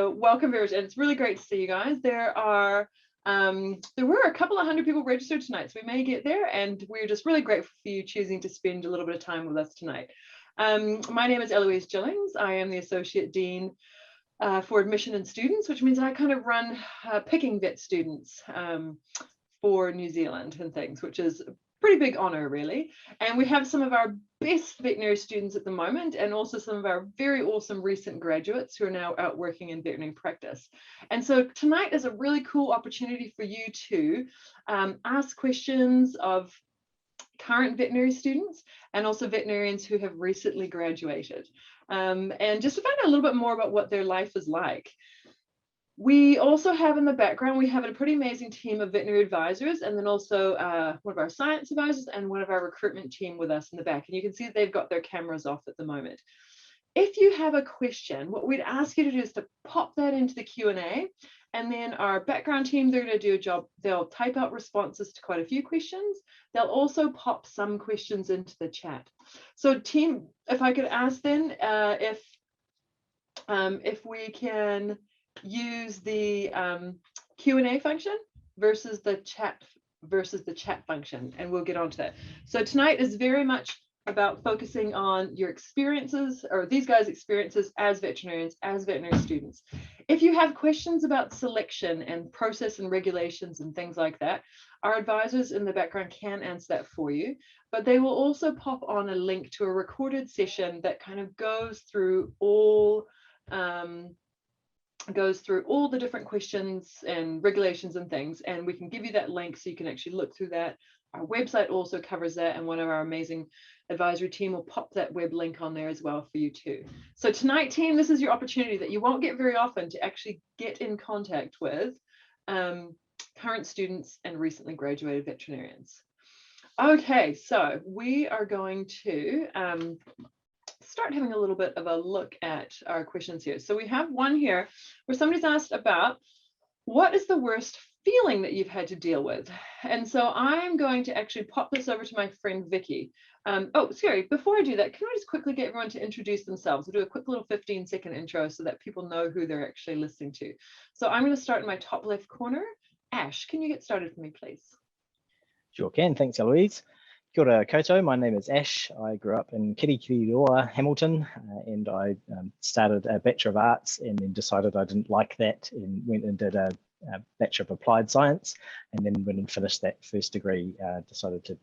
Welcome, viewers, and it's really great to see you guys. There were a couple of hundred people registered tonight, so we may get there, and we're just really grateful for you choosing to spend a little bit of time with us tonight. My name is Eloise Juggling. I am the Associate Dean for Admission and Students, which means I kind of run picking vet students for New Zealand and things, which is a pretty big honor, really. And we have some of our best veterinary students at the moment, and also some of our very awesome recent graduates who are now out working in veterinary practice. And so tonight is a really cool opportunity for you to ask questions of current veterinary students and also veterinarians who have recently graduated, and just to find out a little bit more about what their life is like. We also have in the background, we have a pretty amazing team of veterinary advisors, and then also one of our science advisors and one of our recruitment team with us in the back. And you can see that they've got their cameras off at the moment. If you have a question, what we'd ask you to do is to pop that into the Q&A, and then our background team, they're going to do a job. They'll type out responses to quite a few questions. They'll also pop some questions into the chat. So team, if I could ask then, if we can use the Q&A function versus the chat function, and we'll get onto that. So tonight is very much about focusing on your experiences, or these guys' experiences as veterinarians, as veterinary students. If you have questions about selection and process and regulations and things like that, our advisors in the background can answer that for you, but they will also pop on a link to a recorded session that kind of goes through all the different questions and regulations and things, and we can give you that link so you can actually look through that. Our website also covers that, and one of our amazing advisory team will pop that web link on there as well for you too. So tonight, team, this is your opportunity that you won't get very often to actually get in contact with current students and recently graduated veterinarians. Okay, so we are going to start having a little bit of a look at our questions here. So we have one here where somebody's asked about what is the worst feeling that you've had to deal with. And so I'm going to actually pop this over to my friend Vicky. Oh, sorry, before I do that, can I just quickly get everyone to introduce themselves? We'll do a quick little 15-second intro so that people know who they're actually listening to. So I'm going to start in my top left corner. Ash, can you get started for me, please? Sure can, thanks Eloise. Kia ora koutou, my name is Ash. I grew up in Kirikiriroa, Hamilton, and I started a Bachelor of Arts and then decided I didn't like that and went and did a Bachelor of Applied Science, and then when I finished that first degree, decided to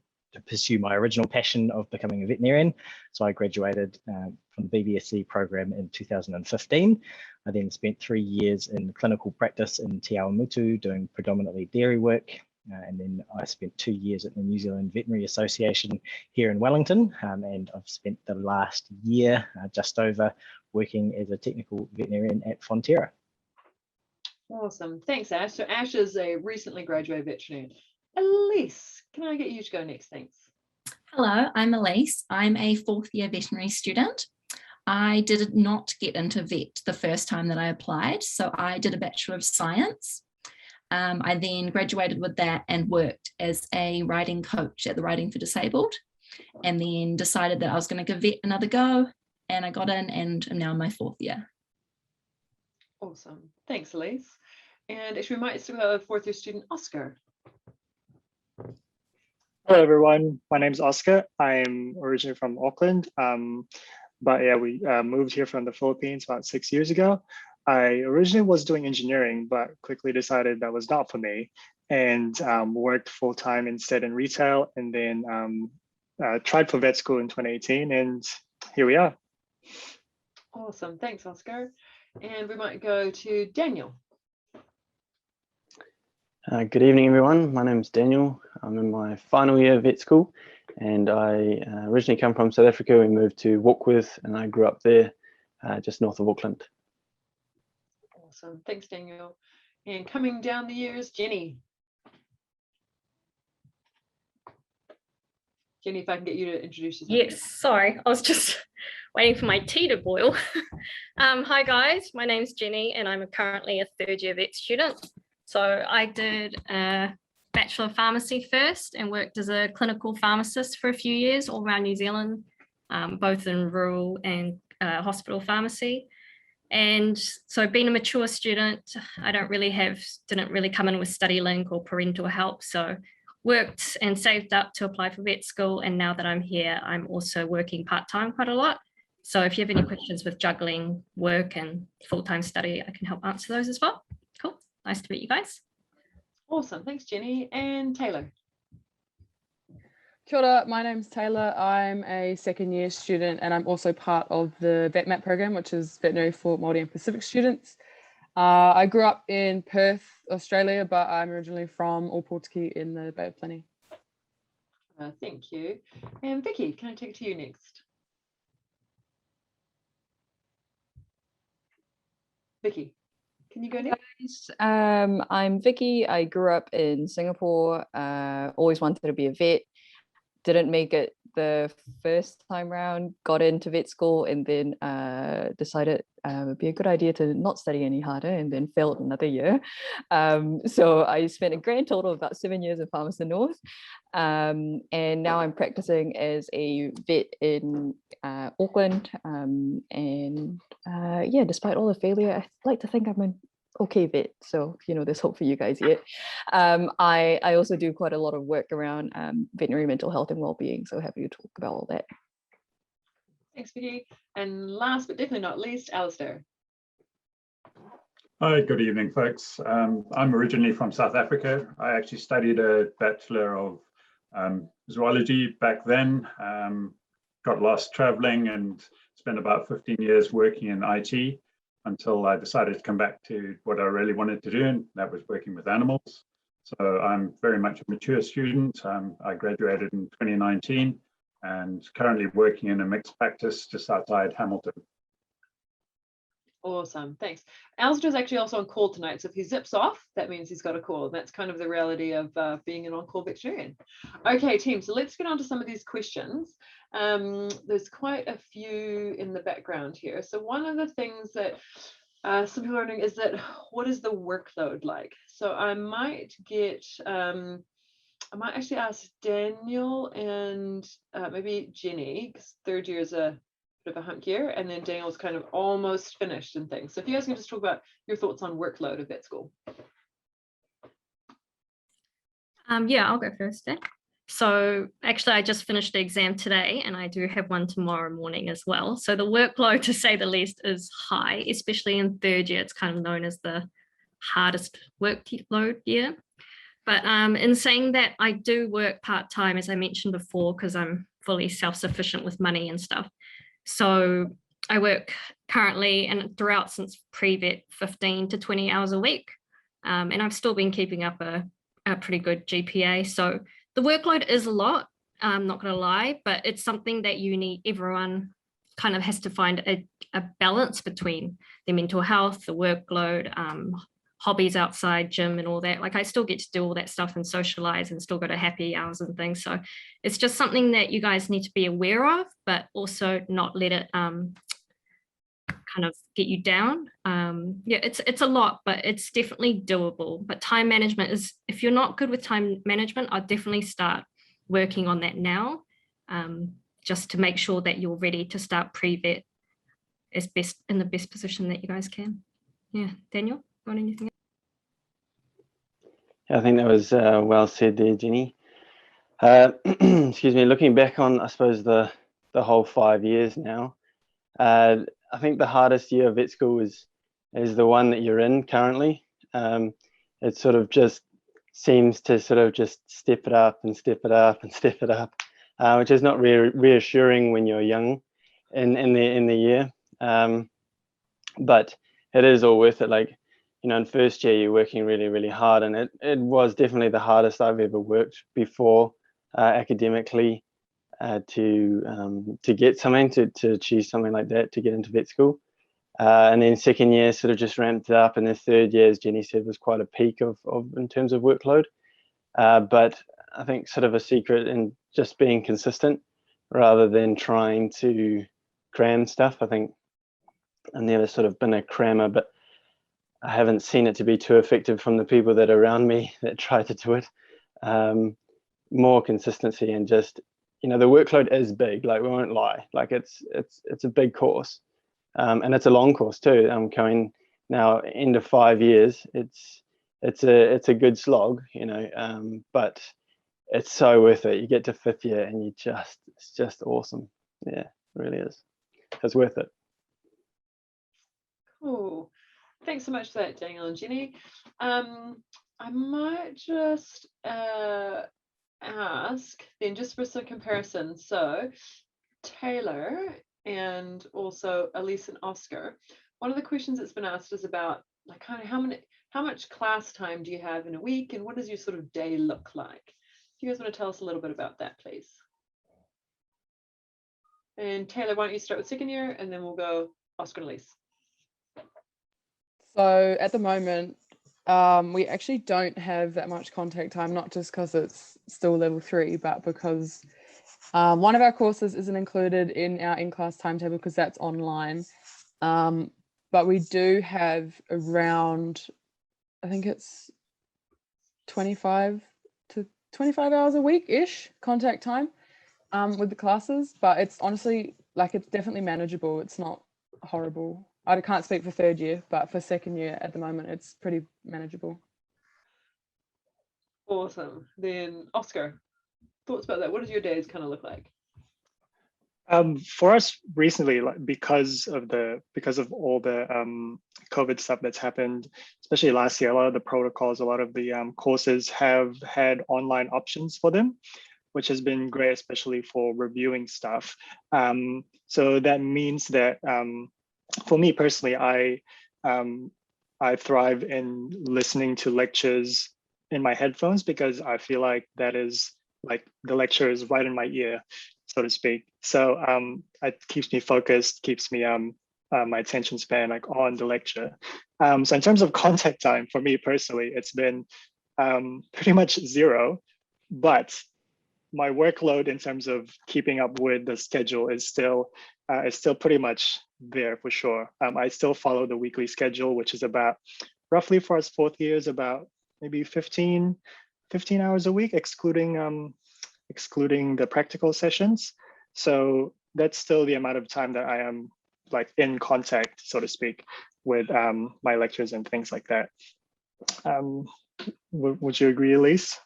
pursue my original passion of becoming a veterinarian. So I graduated from the BBSc program in 2015. I then spent 3 years in clinical practice in Te Awamutu doing predominantly dairy work. And then I spent 2 years at the New Zealand Veterinary Association here in Wellington, and I've spent the last year, just over, working as a technical veterinarian at Fonterra. Awesome, thanks Ash. So Ash is a recently graduated veterinarian. Elise, can I get you to go next, thanks? Hello, I'm Elise. I'm a fourth year veterinary student. I did not get into vet the first time that I applied, so I did a Bachelor of Science. I then graduated with that and worked as a riding coach at the Riding for Disabled, and then decided that I was going to give vet another go, and I got in and am now in my fourth year. Awesome, thanks Elise. And actually we might still have a fourth year student, Oscar. Hello everyone, my name is Oscar. I'm originally from Auckland, but yeah, we moved here from the Philippines about 6 years ago. I originally was doing engineering, but quickly decided that was not for me, and worked full-time instead in retail, and then tried for vet school in 2018, and here we are. Awesome, thanks Oscar. And we might go to Daniel. Good evening everyone, my name is Daniel. I'm in my final year of vet school, and I originally come from South Africa. We moved to Warkworth, and I grew up there just north of Auckland. Awesome, thanks Daniel. And coming down the years, Jenny. Jenny, if I can get you to introduce yourself. Yes, sorry, I was just waiting for my tea to boil. Hi guys, my name's Jenny, and I'm currently a third year vet student. So I did a Bachelor of Pharmacy first and worked as a clinical pharmacist for a few years all around New Zealand, both in rural and hospital pharmacy. And so being a mature student, I didn't really come in with study link or parental help. So worked and saved up to apply for vet school. And now that I'm here, I'm also working part-time quite a lot. So if you have any questions with juggling work and full-time study, I can help answer those as well. Cool. Nice to meet you guys. Awesome. Thanks, Jenny. And Taylor. Kia ora, my name's Taylor. I'm a second year student and I'm also part of the VetMap program, which is veterinary for Māori and Pacific students. I grew up in Perth, Australia, but I'm originally from Opotiki in the Bay of Plenty. Thank you. And Vicky, can I take it to you next? Vicky, can you go next? I'm Vicky. I grew up in Singapore, always wanted to be a vet. Didn't make it the first time round, got into vet school and then decided it would be a good idea to not study any harder and then failed another year. So I spent a grand total of about 7 years in Palmerston North. And now I'm practicing as a vet in Auckland. Yeah, despite all the failure, I like to think I'm an okay vet, so there's hope for you guys yet. I also do quite a lot of work around veterinary mental health and well-being, so happy to talk about all that. Thanks, Vicky. And last but definitely not least, Alistair. Hi, good evening, folks. I'm originally from South Africa. I actually studied a Bachelor of Zoology back then, got lost traveling and spent about 15 years working in IT. Until I decided to come back to what I really wanted to do, and that was working with animals. So I'm very much a mature student. I graduated in 2019 and currently working in a mixed practice just outside Hamilton. Awesome, thanks. Alistair's actually also on call tonight, so if he zips off, that means he's got a call. That's kind of the reality of being an on-call veterinarian. Okay, team, so let's get on to some of these questions. There's quite a few in the background here. So one of the things that some people are wondering is that what is the workload like? So I might actually ask Daniel and maybe Jenny, because third year is a bit of a hunk year, and then Daniel's kind of almost finished and things. So if you guys can just talk about your thoughts on workload of vet school. Yeah, I'll go first then. So actually, I just finished the exam today and I do have one tomorrow morning as well. So the workload, to say the least, is high, especially in third year. It's kind of known as the hardest workload year. But in saying that, I do work part-time, as I mentioned before, because I'm fully self-sufficient with money and stuff. So I work currently and throughout since pre-vet 15 to 20 hours a week. And I've still been keeping up a pretty good GPA. So the workload is a lot, I'm not going to lie, but it's something that everyone kind of has to find a balance between their mental health, the workload, hobbies outside, gym and all that. Like I still get to do all that stuff and socialize and still go to happy hours and things. So it's just something that you guys need to be aware of, but also not let it kind of get you down. Yeah, it's a lot, but it's definitely doable. But time management is, if you're not good with time management, I'd definitely start working on that now, just to make sure that you're ready to start pre-vet in the best position that you guys can. Yeah, Daniel, you want anything else? Yeah, I think that was well said there, Jenny. Excuse me, looking back on, I suppose, the whole 5 years now, I think the hardest year of vet school is the one that you're in currently. It sort of just seems to sort of just step it up and step it up and step it up, which is not reassuring when you're young in the year. But it is all worth it. Like, in first year you're working really, really hard, and it was definitely the hardest I've ever worked before academically. To get something, to achieve something like that, to get into vet school. And then second year sort of just ramped it up, and the third year, as Jenny said, was quite a peak of in terms of workload. But I think sort of a secret in just being consistent rather than trying to cram stuff. I think I've never sort of been a crammer, but I haven't seen it to be too effective from the people that are around me that try to do it. More consistency and just, the workload is big, like we won't lie, like it's a big course. and it's a long course too. I'm going now into 5 years. It's a good slog, but it's so worth it. You get to 5th year and it's just awesome. Yeah, it really is. It's worth it. Cool. Thanks so much for that, Daniel and Jenny. I might just ask then, just for some comparison. So Taylor and also Elise and Oscar, one of the questions that's been asked is about like kind of how much class time do you have in a week, and what does your sort of day look like? Do you guys want to tell us a little bit about that, please? And Taylor, why don't you start with 2nd year, and then we'll go Oscar and Elise. So at the moment, we actually don't have that much contact time, not just because it's still level 3, but because one of our courses isn't included in our in-class timetable because that's online. But we do have around, I think it's 25 to 25 hours a week-ish contact time with the classes, but it's honestly, like, it's definitely manageable. It's not horrible. I can't speak for 3rd year, but for 2nd year at the moment, it's pretty manageable. Awesome. Then Oscar, thoughts about that? What does your days kind of look like? For us recently, like because of all the COVID stuff that's happened, especially last year, a lot of the protocols, a lot of the courses have had online options for them, which has been great, especially for reviewing stuff. So that means that for me personally, I thrive in listening to lectures in my headphones because I feel like that is like the lecture is right in my ear, so to speak. So it keeps me focused, keeps me my attention span like on the lecture. So in terms of contact time, for me personally, it's been pretty much 0, but my workload in terms of keeping up with the schedule is still pretty much there for sure. I still follow the weekly schedule, which is about roughly for us 4th years, about maybe 15 hours a week, excluding the practical sessions. So that's still the amount of time that I am like in contact, so to speak, with my lectures and things like that. Would you agree, Elise?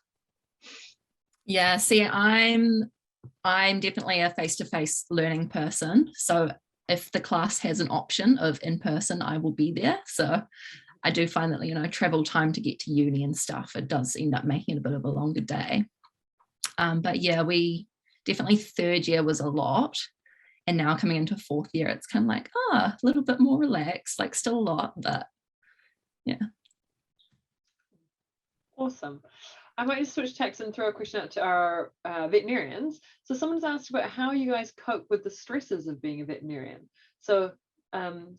Yeah, see, I'm definitely a face-to-face learning person. So if the class has an option of in-person, I will be there. So I do find that, travel time to get to uni and stuff, it does end up making it a bit of a longer day. But yeah, we definitely 3rd year was a lot. And now coming into 4th year, it's kind of like, a little bit more relaxed, like still a lot, but yeah. Awesome. I might just switch tacks and throw a question out to our veterinarians. So someone's asked about how you guys cope with the stresses of being a veterinarian. So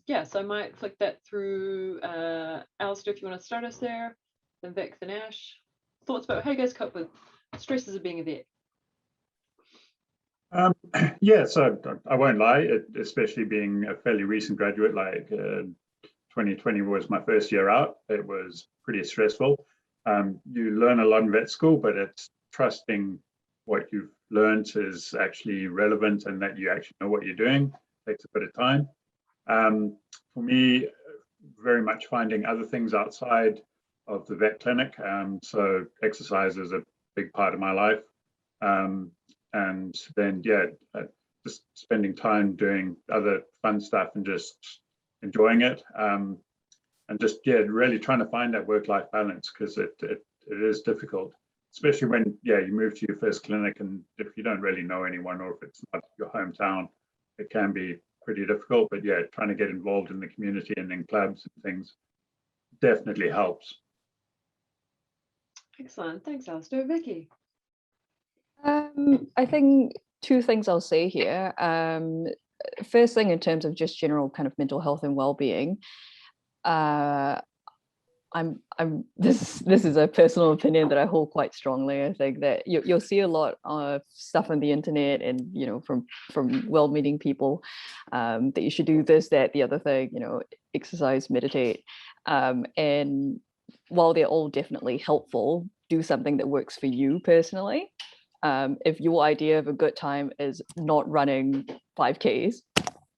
yeah, so I might flick that through. Alistair, if you want to start us there, then Vic, then Ash. Thoughts about how you guys cope with stresses of being a vet? Yeah, so I won't lie, especially being a fairly recent graduate, like 2020 was my first year out. It was pretty stressful. You learn a lot in vet school, but it's trusting what you've learned is actually relevant and that you actually know what you're doing. It takes a bit of time. For me, very much finding other things outside of the vet clinic. So exercise is a big part of my life. And then, yeah, just spending time doing other fun stuff and just enjoying it. And just, yeah, really trying to find that work-life balance, because it is difficult, especially when, yeah, you move to your first clinic and if you don't really know anyone or if it's not your hometown, it can be pretty difficult. But yeah, trying to get involved in the community and in clubs and things definitely helps. Excellent. Thanks, Alistair. Vicky? I think 2 things I'll say here. First thing, in terms of just general kind of mental health and well-being, this is a personal opinion that I hold quite strongly. I think that you'll see a lot of stuff on the internet and from well-meaning people that you should do this, that, the other thing, exercise, meditate, and while they're all definitely helpful, do something that works for you personally. If your idea of a good time is not running 5Ks,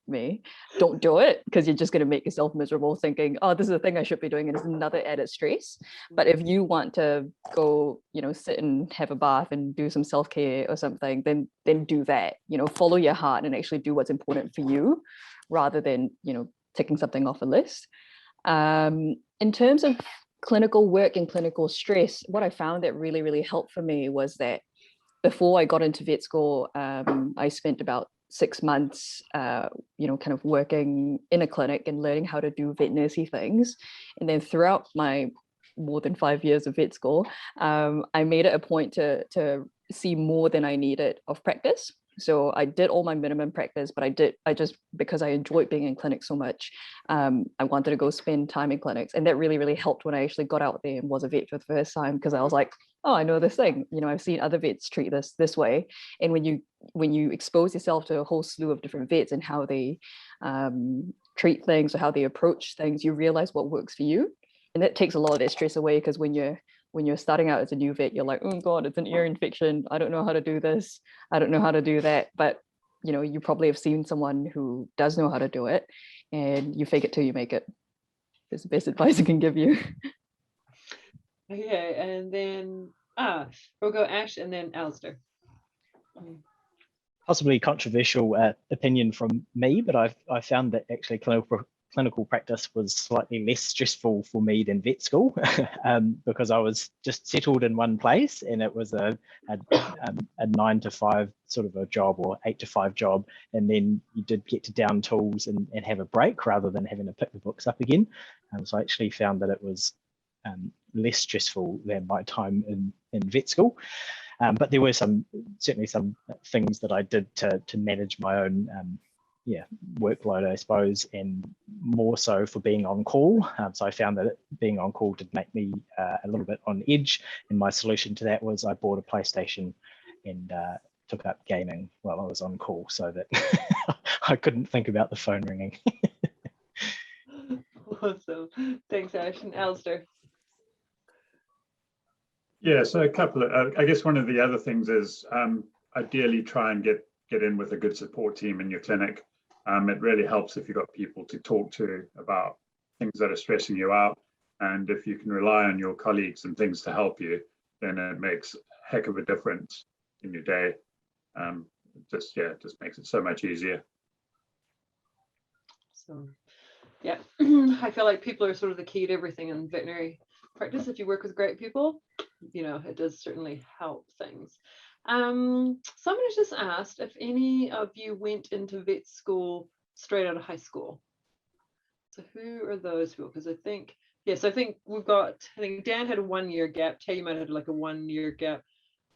me, don't do it, because you're just going to make yourself miserable thinking, oh, this is a thing I should be doing, and it's another added stress. But if you want to go, sit and have a bath and do some self-care or something, then do that. Follow your heart and actually do what's important for you, rather than ticking something off a list. In terms of clinical work and clinical stress, what I found that really, really helped for me was that before I got into vet school, I spent about 6 months, kind of working in a clinic and learning how to do vet nursey things. And then throughout my more than 5 years of vet school, I made it a point to see more than I needed of practice. So I did all my minimum practice, but I just, because I enjoyed being in clinics so much, I wanted to go spend time in clinics. And that really, really helped when I actually got out there and was a vet for the first time, because I was like, oh, I know this thing. I've seen other vets treat this way. And when you expose yourself to a whole slew of different vets and how they treat things or how they approach things, you realize what works for you. And that takes a lot of that stress away, because when you're starting out as a new vet, you're like, oh God, it's an ear infection. I don't know how to do this. I don't know how to do that. But, you probably have seen someone who does know how to do it, and you fake it till you make it. That's the best advice I can give you. Okay, and then, we'll go Ash and then Alistair. Possibly controversial opinion from me, but I found that actually clinical practice was slightly less stressful for me than vet school, because I was just settled in one place, and it was a 9 to 5 sort of a job, or 8 to 5 job, and then you did get to down tools and have a break rather than having to pick the books up again. So I actually found that it was less stressful than my time in vet school. But there were certainly some things that I did to manage my own workload, I suppose, and more so for being on call. So I found that being on call did make me a little bit on edge, and my solution to that was I bought a PlayStation and took up gaming while I was on call, so that I couldn't think about the phone ringing. Awesome. Thanks, Ash. And Alistair. Yeah, so a couple of, I guess one of the other things is ideally try and get in with a good support team in your clinic. It really helps if you've got people to talk to about things that are stressing you out. And if you can rely on your colleagues and things to help you, then it makes a heck of a difference in your day. It just makes it so much easier. So, yeah, I feel like people are sort of the key to everything in veterinary practice. If you work with great people, it does certainly help things. Someone has just asked if any of you went into vet school straight out of high school. So who are those people? Because I think we've got, I think Dan had a 1 year gap. Tay, you might have like a 1 year gap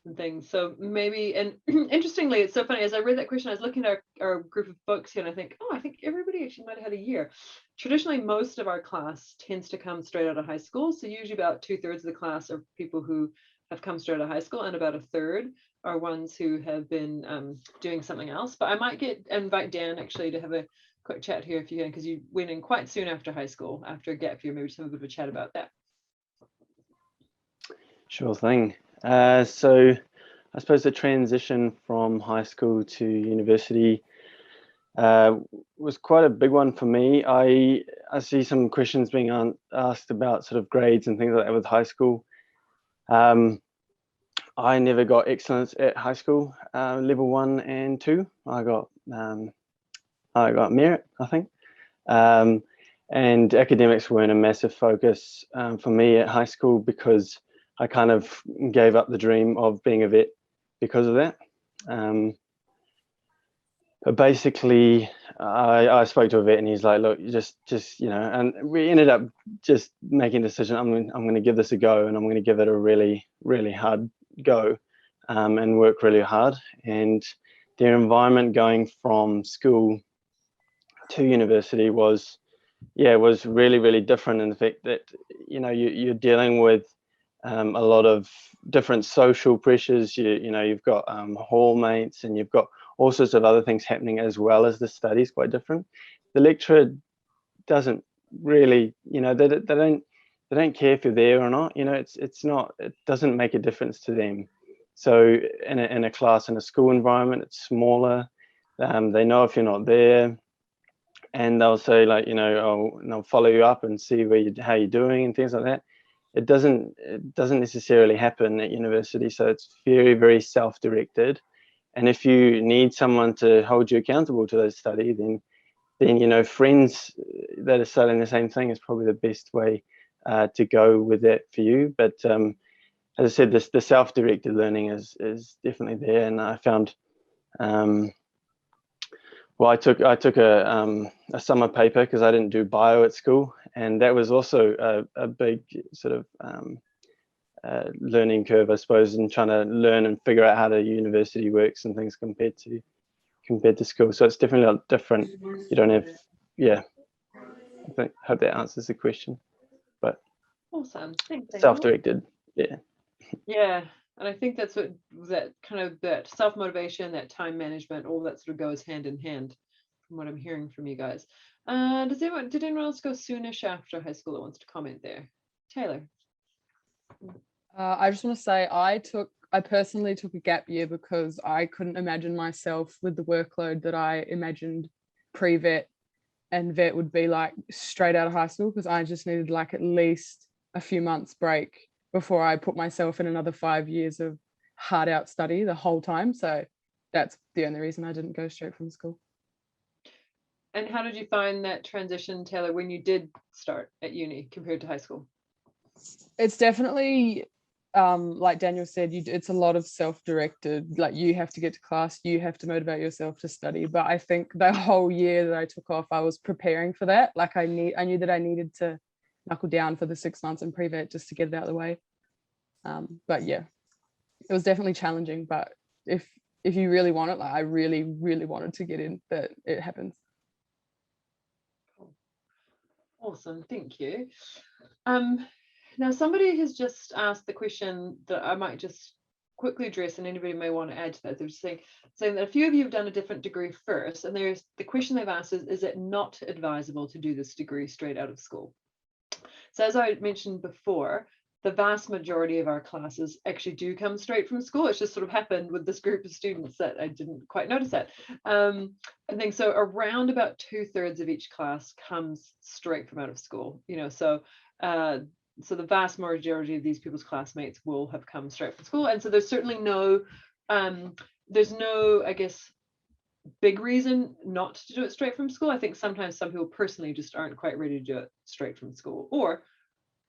and things. So maybe, and interestingly, it's so funny, as I read that question, I was looking at our group of folks here, and I think everybody actually might have had a year. Traditionally, most of our class tends to come straight out of high school. So usually about 2/3 of the class are people who have come straight out of high school, and about 1/3 are ones who have been doing something else. But I might invite Dan actually to have a quick chat here if you can, because you went in quite soon after high school, after a gap year. Maybe just have a bit of a chat about that. Sure thing. So I suppose the transition from high school to university was quite a big one for me. I see some questions being asked about sort of grades and things like that with high school. I never got excellence at high school, level 1 and 2. I got merit, I think. And academics weren't a massive focus for me at high school, because I kind of gave up the dream of being a vet because of that. But basically, I spoke to a vet, and he's like, look, just and we ended up just making a decision. I'm going to give this a go, and I'm going to give it a really, really hard go, and work really hard. And their environment going from school to university was really, really different in the fact that, you're dealing with a lot of different social pressures. You've got hall mates, and you've got all sorts of other things happening, as well as the studies quite different. The lecturer doesn't really, they don't care if you're there or not. It doesn't make a difference to them. So in a class, in a school environment, it's smaller. They know if you're not there. and they'll say like, you know, oh, and they'll follow you up and see how you're doing and things like that. It doesn't necessarily happen at university, so it's very, very self-directed. And if you need someone to hold you accountable to those study, then you know, friends that are studying the same thing is probably the best way to go with that for you. But as I said, the self-directed learning is definitely there, and I found. Well, I took a summer paper because I didn't do bio at school, and that was also a big sort of learning curve, I suppose, in trying to learn and figure out how the university works and things compared to school. So it's definitely a lot different. You don't have, yeah. Hope that answers the question. But awesome, thanks. Self-directed, yeah. Yeah, and I think that's what that self-motivation, that time management, all that sort of goes hand in hand from what I'm hearing from you guys. Did anyone else go soonish after high school that wants to comment there? Taylor. I just want to say I personally took a gap year because I couldn't imagine myself with the workload that I imagined pre-vet and vet would be like straight out of high school, because I just needed like at least a few months break before I put myself in another 5 years of hard out study the whole time. So that's the only reason I didn't go straight from school. And how did you find that transition, Taylor, when you did start at uni compared to high school? It's definitely, like Daniel said, it's a lot of self-directed, like you have to get to class, you have to motivate yourself to study. But I think the whole year that I took off, I was preparing for that. Like I knew that I needed to knuckle down for the 6 months in pre-vet just to get it out of the way. But yeah, it was definitely challenging, but if you really want it, like I really, really wanted to get in, that it happens. Awesome, thank you. Now somebody has just asked the question that I might just quickly address, and anybody may want to add to that. They're just saying that a few of you have done a different degree first, and there's the question they've asked is it not advisable to do this degree straight out of school? So as I mentioned before, the vast majority of our classes actually do come straight from school. It's just sort of happened with this group of students that I didn't quite notice that. I think so around about 2/3 of each class comes straight from out of school, you know, so the vast majority of these people's classmates will have come straight from school. And so there's certainly no, I guess, big reason not to do it straight from school. I think sometimes some people personally just aren't quite ready to do it straight from school. Or,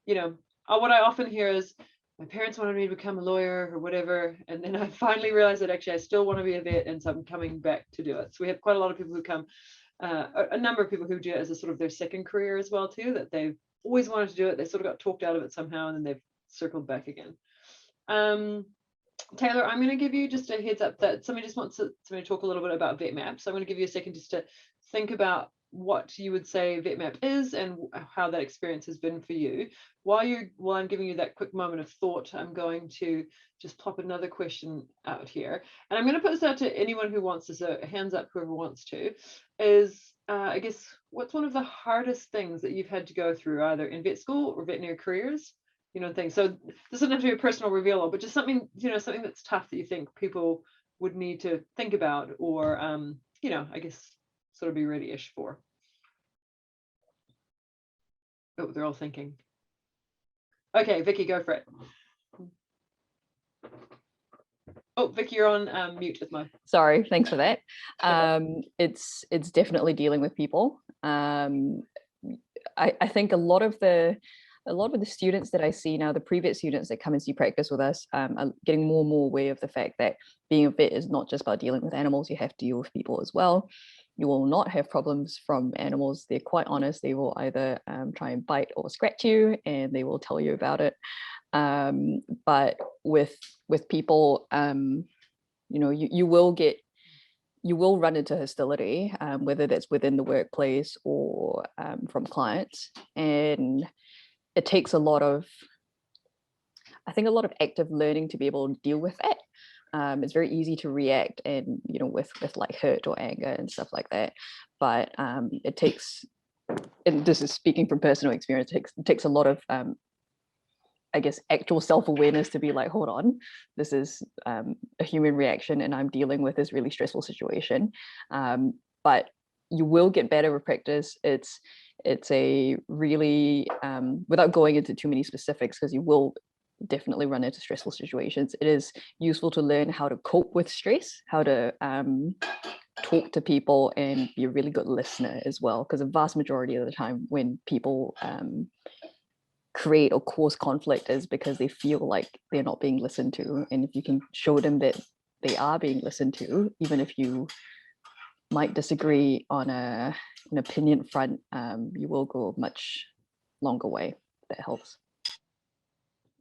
you know, what I often hear is my parents wanted me to become a lawyer or whatever, and then I finally realized that actually I still want to be a vet, and so I'm coming back to do it. So we have quite a lot of people who come, a number of people who do it as a sort of their second career as well too, that they've always wanted to do it, they sort of got talked out of it somehow, and then they've circled back again. Taylor, I'm going to give you just a heads up that somebody just wants to talk a little bit about VetMap. So I'm going to give you a second just to think about what you would say VetMap is and how that experience has been for you. While I'm giving you that quick moment of thought, I'm going to just pop another question out here. And I'm going to put this out to anyone who wants to, so hands up whoever wants to, is I guess, what's one of the hardest things that you've had to go through either in vet school or veterinary careers? You know, things. So this doesn't have to be a personal reveal, but just something, you know, something that's tough that you think people would need to think about, or, you know, I guess sort of be ready-ish for. Oh, they're all thinking. Okay, Vicky, go for it. Oh, Vicky, you're on mute with my. Sorry, thanks for that. It's definitely dealing with people. I think a lot of the students that I see now, the pre-vet students that come and see practice with us, are getting more and more aware of the fact that being a vet is not just about dealing with animals. You have to deal with people as well. You will not have problems from animals. They're quite honest. They will either try and bite or scratch you, and they will tell you about it. But with people, you know, you will run into hostility, whether that's within the workplace or from clients, and it takes a lot of active learning to be able to deal with that. It's very easy to react, and you know, with like hurt or anger and stuff like that. But it takes, and this is speaking from personal experience, it takes a lot of I guess actual self-awareness to be like, hold on, this is a human reaction, and I'm dealing with this really stressful situation. But you will get better with practice. It's a really, without going into too many specifics, because you will definitely run into stressful situations, it is useful to learn how to cope with stress, how to talk to people and be a really good listener as well, because the vast majority of the time when people create or cause conflict is because they feel like they're not being listened to. And if you can show them that they are being listened to, even if you might disagree on an opinion front, you will go a much longer way. That helps.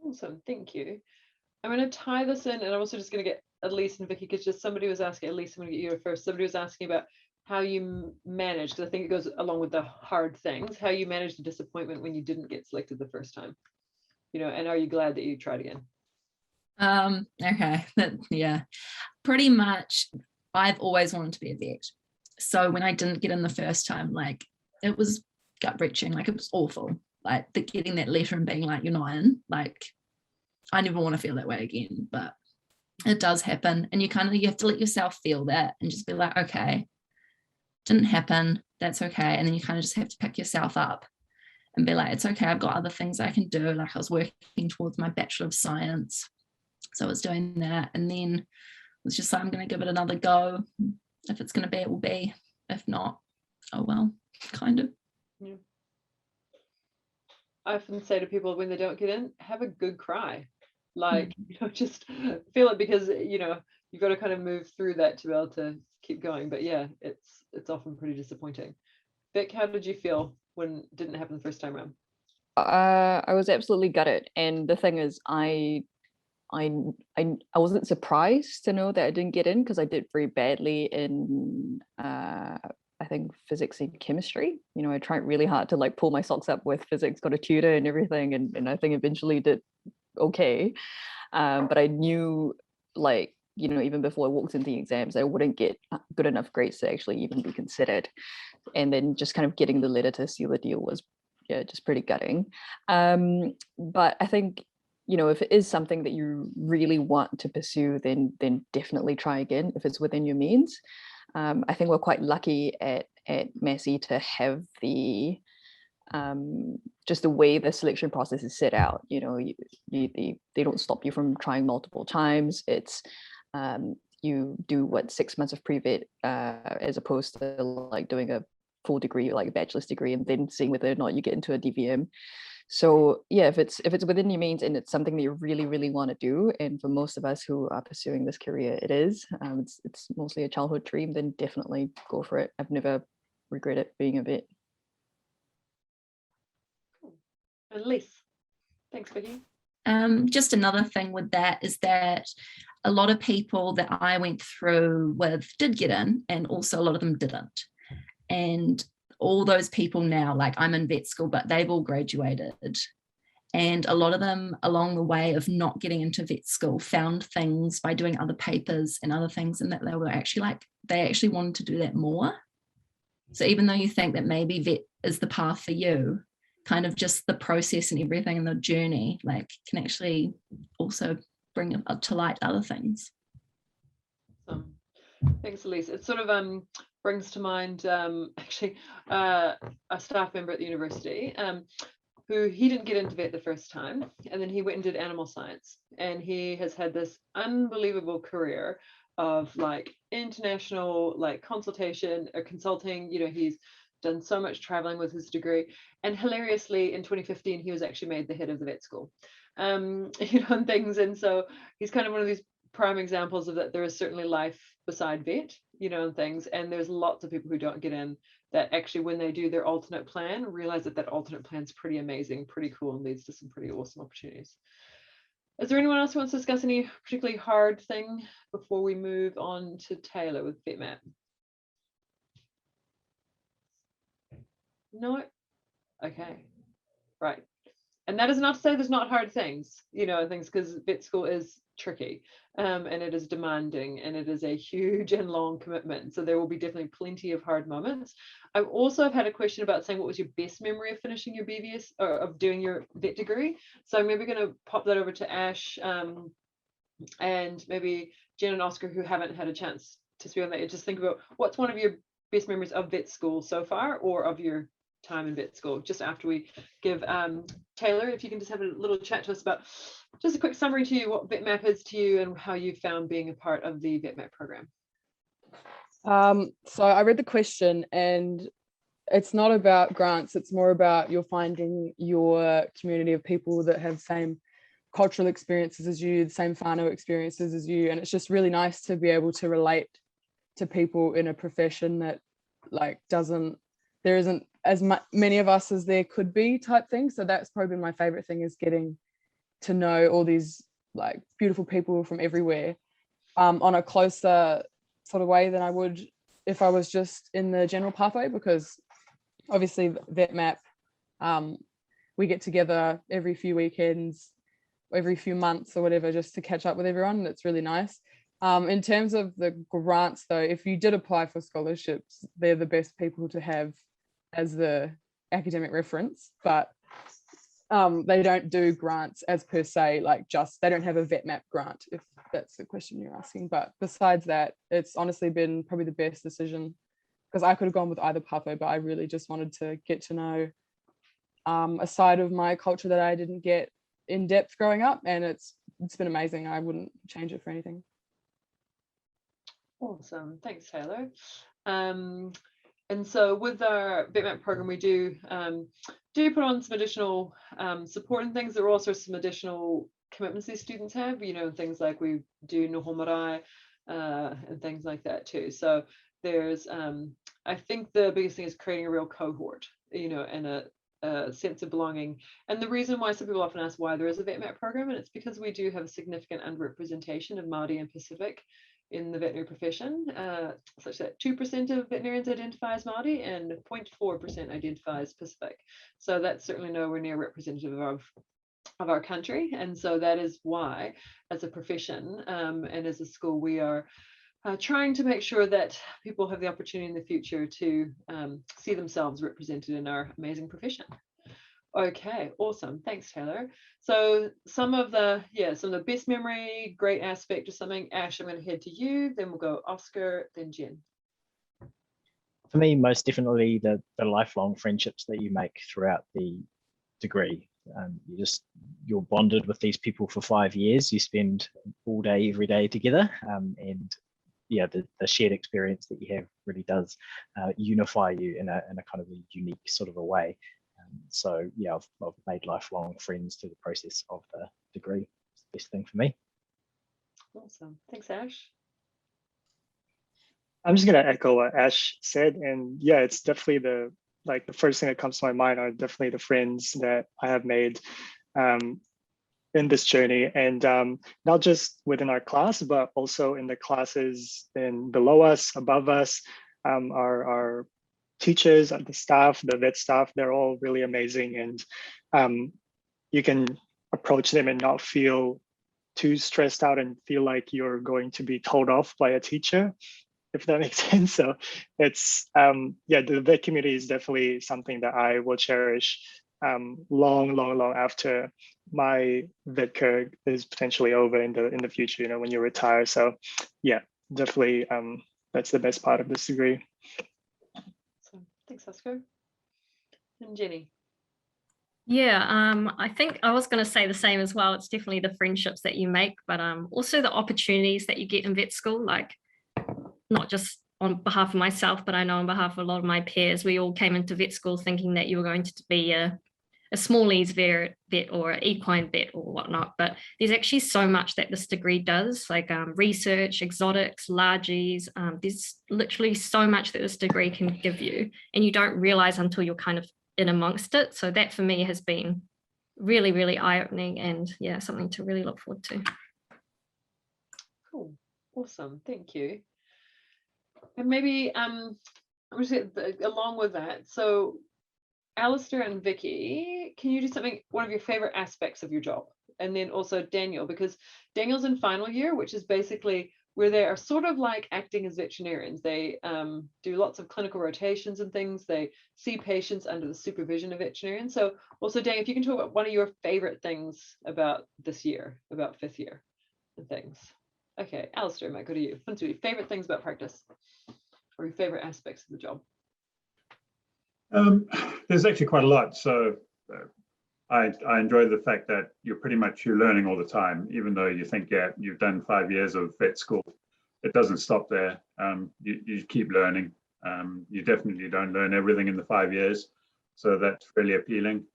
Awesome, thank you. I'm going to tie this in, and I'm also just going to get Elise and Vicky, because just somebody was asking, Elise, I'm going to get you first. Somebody was asking about how you manage, because I think it goes along with the hard things, how you manage the disappointment when you didn't get selected the first time, you know, and are you glad that you tried again? Okay, yeah, pretty much. I've always wanted to be a vet. So when I didn't get in the first time, like, it was gut-wrenching, like it was awful. Like getting that letter and being like, you're not in, like, I never want to feel that way again, but it does happen. And you have to let yourself feel that and just be like, okay, didn't happen, that's okay. And then you kind of just have to pick yourself up and be like, it's okay, I've got other things I can do. Like I was working towards my Bachelor of Science, so I was doing that, and then it was just like, I'm going to give it another go. If it's going to be, it will be. If not, oh well, kind of. Yeah. I often say to people when they don't get in, have a good cry. Like, you know, just feel it, because, you know, you've got to kind of move through that to be able to keep going. But yeah, it's often pretty disappointing. Vic, how did you feel when it didn't happen the first time around? I was absolutely gutted. And the thing is, I wasn't surprised to know that I didn't get in, because I did very badly in I think physics and chemistry. You know, I tried really hard to like pull my socks up with physics, got a tutor and everything, and I think eventually did okay. But I knew, like, you know, even before I walked into the exams, I wouldn't get good enough grades to actually even be considered. And then just kind of getting the letter to seal the deal was, yeah, just pretty gutting. But I think, you know, if it is something that you really want to pursue, then definitely try again if it's within your means. I think we're quite lucky at Massey to have the just the way the selection process is set out. You know, they don't stop you from trying multiple times. It's you do 6 months of pre-vet as opposed to like doing a full degree, like a bachelor's degree, and then seeing whether or not you get into a DVM. So yeah, if it's within your means and it's something that you really, really want to do, and for most of us who are pursuing this career, it is, it's mostly a childhood dream, then definitely go for it. I've never regretted being a vet. Cool. Elise, thanks, Vicky. Just another thing with that is that a lot of people that I went through with did get in, and also a lot of them didn't. And all those people now, like, I'm in vet school, but they've all graduated. And a lot of them along the way of not getting into vet school found things by doing other papers and other things, and that they were actually like, they actually wanted to do that more. So even though you think that maybe vet is the path for you, kind of just the process and everything and the journey, like, can actually also bring up to light other things. Thanks, Elise. It sort of brings to mind actually a staff member at the university who he didn't get into vet the first time, and then he went and did animal science, and he has had this unbelievable career of like international like consultation or consulting. You know, he's done so much traveling with his degree, and hilariously in 2015 he was actually made the head of the vet school, you know, and things. And so he's kind of one of these prime examples of that there is certainly life beside vet, you know, and things. And there's lots of people who don't get in that actually, when they do their alternate plan, realize that that alternate plan is pretty amazing, pretty cool, and leads to some pretty awesome opportunities. Is there anyone else who wants to discuss any particularly hard thing before we move on to Taylor with VetMat? No? Okay, right. And that is not to say there's not hard things, you know, things, because vet school is tricky, and it is demanding, and it is a huge and long commitment. So there will be definitely plenty of hard moments. I also have had a question about saying what was your best memory of finishing your BVS or of doing your vet degree. So I'm maybe going to pop that over to Ash and maybe Jen and Oscar, who haven't had a chance to speak on that. Just think about what's one of your best memories of vet school so far, or of your time in vet school, just after we give Taylor, if you can just have a little chat to us about just a quick summary to you, what VetMap is to you and how you found being a part of the VetMap program. So I read the question, and it's not about grants, it's more about you're finding your community of people that have the same cultural experiences as you, the same whānau experiences as you, and it's just really nice to be able to relate to people in a profession that like there isn't as many of us as there could be type thing. So that's probably my favorite thing, is getting to know all these like beautiful people from everywhere on a closer sort of way than I would if I was just in the general pathway, because obviously VetMap, we get together every few weekends, every few months or whatever, just to catch up with everyone, and it's really nice. In terms of the grants though, if you did apply for scholarships, they're the best people to have as the academic reference, but they don't do grants as per se, like they don't have a VetMap grant, if that's the question you're asking. But besides that, it's honestly been probably the best decision, because I could have gone with either pathway, but I really just wanted to get to know a side of my culture that I didn't get in depth growing up, and it's been amazing. I wouldn't change it for anything. Awesome, thanks Taylor. And so with our VetMap program, we do put on some additional support and things. There are also some additional commitments these students have, you know, things like we do noho marae and things like that too. So there's, I think the biggest thing is creating a real cohort, you know, and a sense of belonging. And the reason why some people often ask why there is a VetMap program, and it's because we do have a significant underrepresentation of Māori and Pacific in the veterinary profession, such that 2% of veterinarians identify as Māori and 0.4% identify as Pacific. So that's certainly nowhere near representative of our country. And so that is why, as a profession and as a school, we are trying to make sure that people have the opportunity in the future to see themselves represented in our amazing profession. Okay, awesome. Thanks, Taylor. So some of the best memory, great aspect or something. Ash, I'm going to head to you, then we'll go Oscar, then Jen. For me, most definitely the lifelong friendships that you make throughout the degree. You're bonded with these people for 5 years. You spend all day, every day together, and yeah, the shared experience that you have really does unify you in a kind of a unique sort of a way. So yeah, I've made lifelong friends through the process of the degree. It's the best thing for me. Awesome. Thanks, Ash. I'm just gonna echo what Ash said, and yeah, it's definitely the first thing that comes to my mind are definitely the friends that I have made in this journey, and not just within our class, but also in the classes and below us, above us, our teachers, the staff, the vet staff, they're all really amazing, and you can approach them and not feel too stressed out and feel like you're going to be told off by a teacher, if that makes sense. So it's the vet community is definitely something that I will cherish long after my vet career is potentially over in the future, you know, when you retire. So yeah, definitely that's the best part of this degree. So thanks, Oscar. And Jenny. Yeah, I think I was going to say the same as well. It's definitely the friendships that you make, but also the opportunities that you get in vet school, like not just on behalf of myself, but I know on behalf of a lot of my peers, we all came into vet school thinking that you were going to be a smallies vet or an equine vet or whatnot, but there's actually so much that this degree does, like research, exotics, largies. There's literally so much that this degree can give you, and you don't realize until you're kind of in amongst it. So that for me has been really, really eye-opening, and yeah, something to really look forward to. Cool, awesome, thank you. And maybe I'm just along with that. So Alistair and Vicky, can you do something, one of your favorite aspects of your job? And then also Daniel, because Daniel's in final year, which is basically where they are sort of like acting as veterinarians. They do lots of clinical rotations and things. They see patients under the supervision of veterinarians. So also, Daniel, if you can talk about one of your favorite things about this year, about 5th year and things. Okay, Alistair, I might go to you. One of your favorite things about practice. or your favorite aspects of the job? There's actually quite a lot. So I enjoy the fact that you're learning all the time, even though you think, yeah, you've done 5 years of vet school. It doesn't stop there. You keep learning. You definitely don't learn everything in the 5 years. So that's really appealing.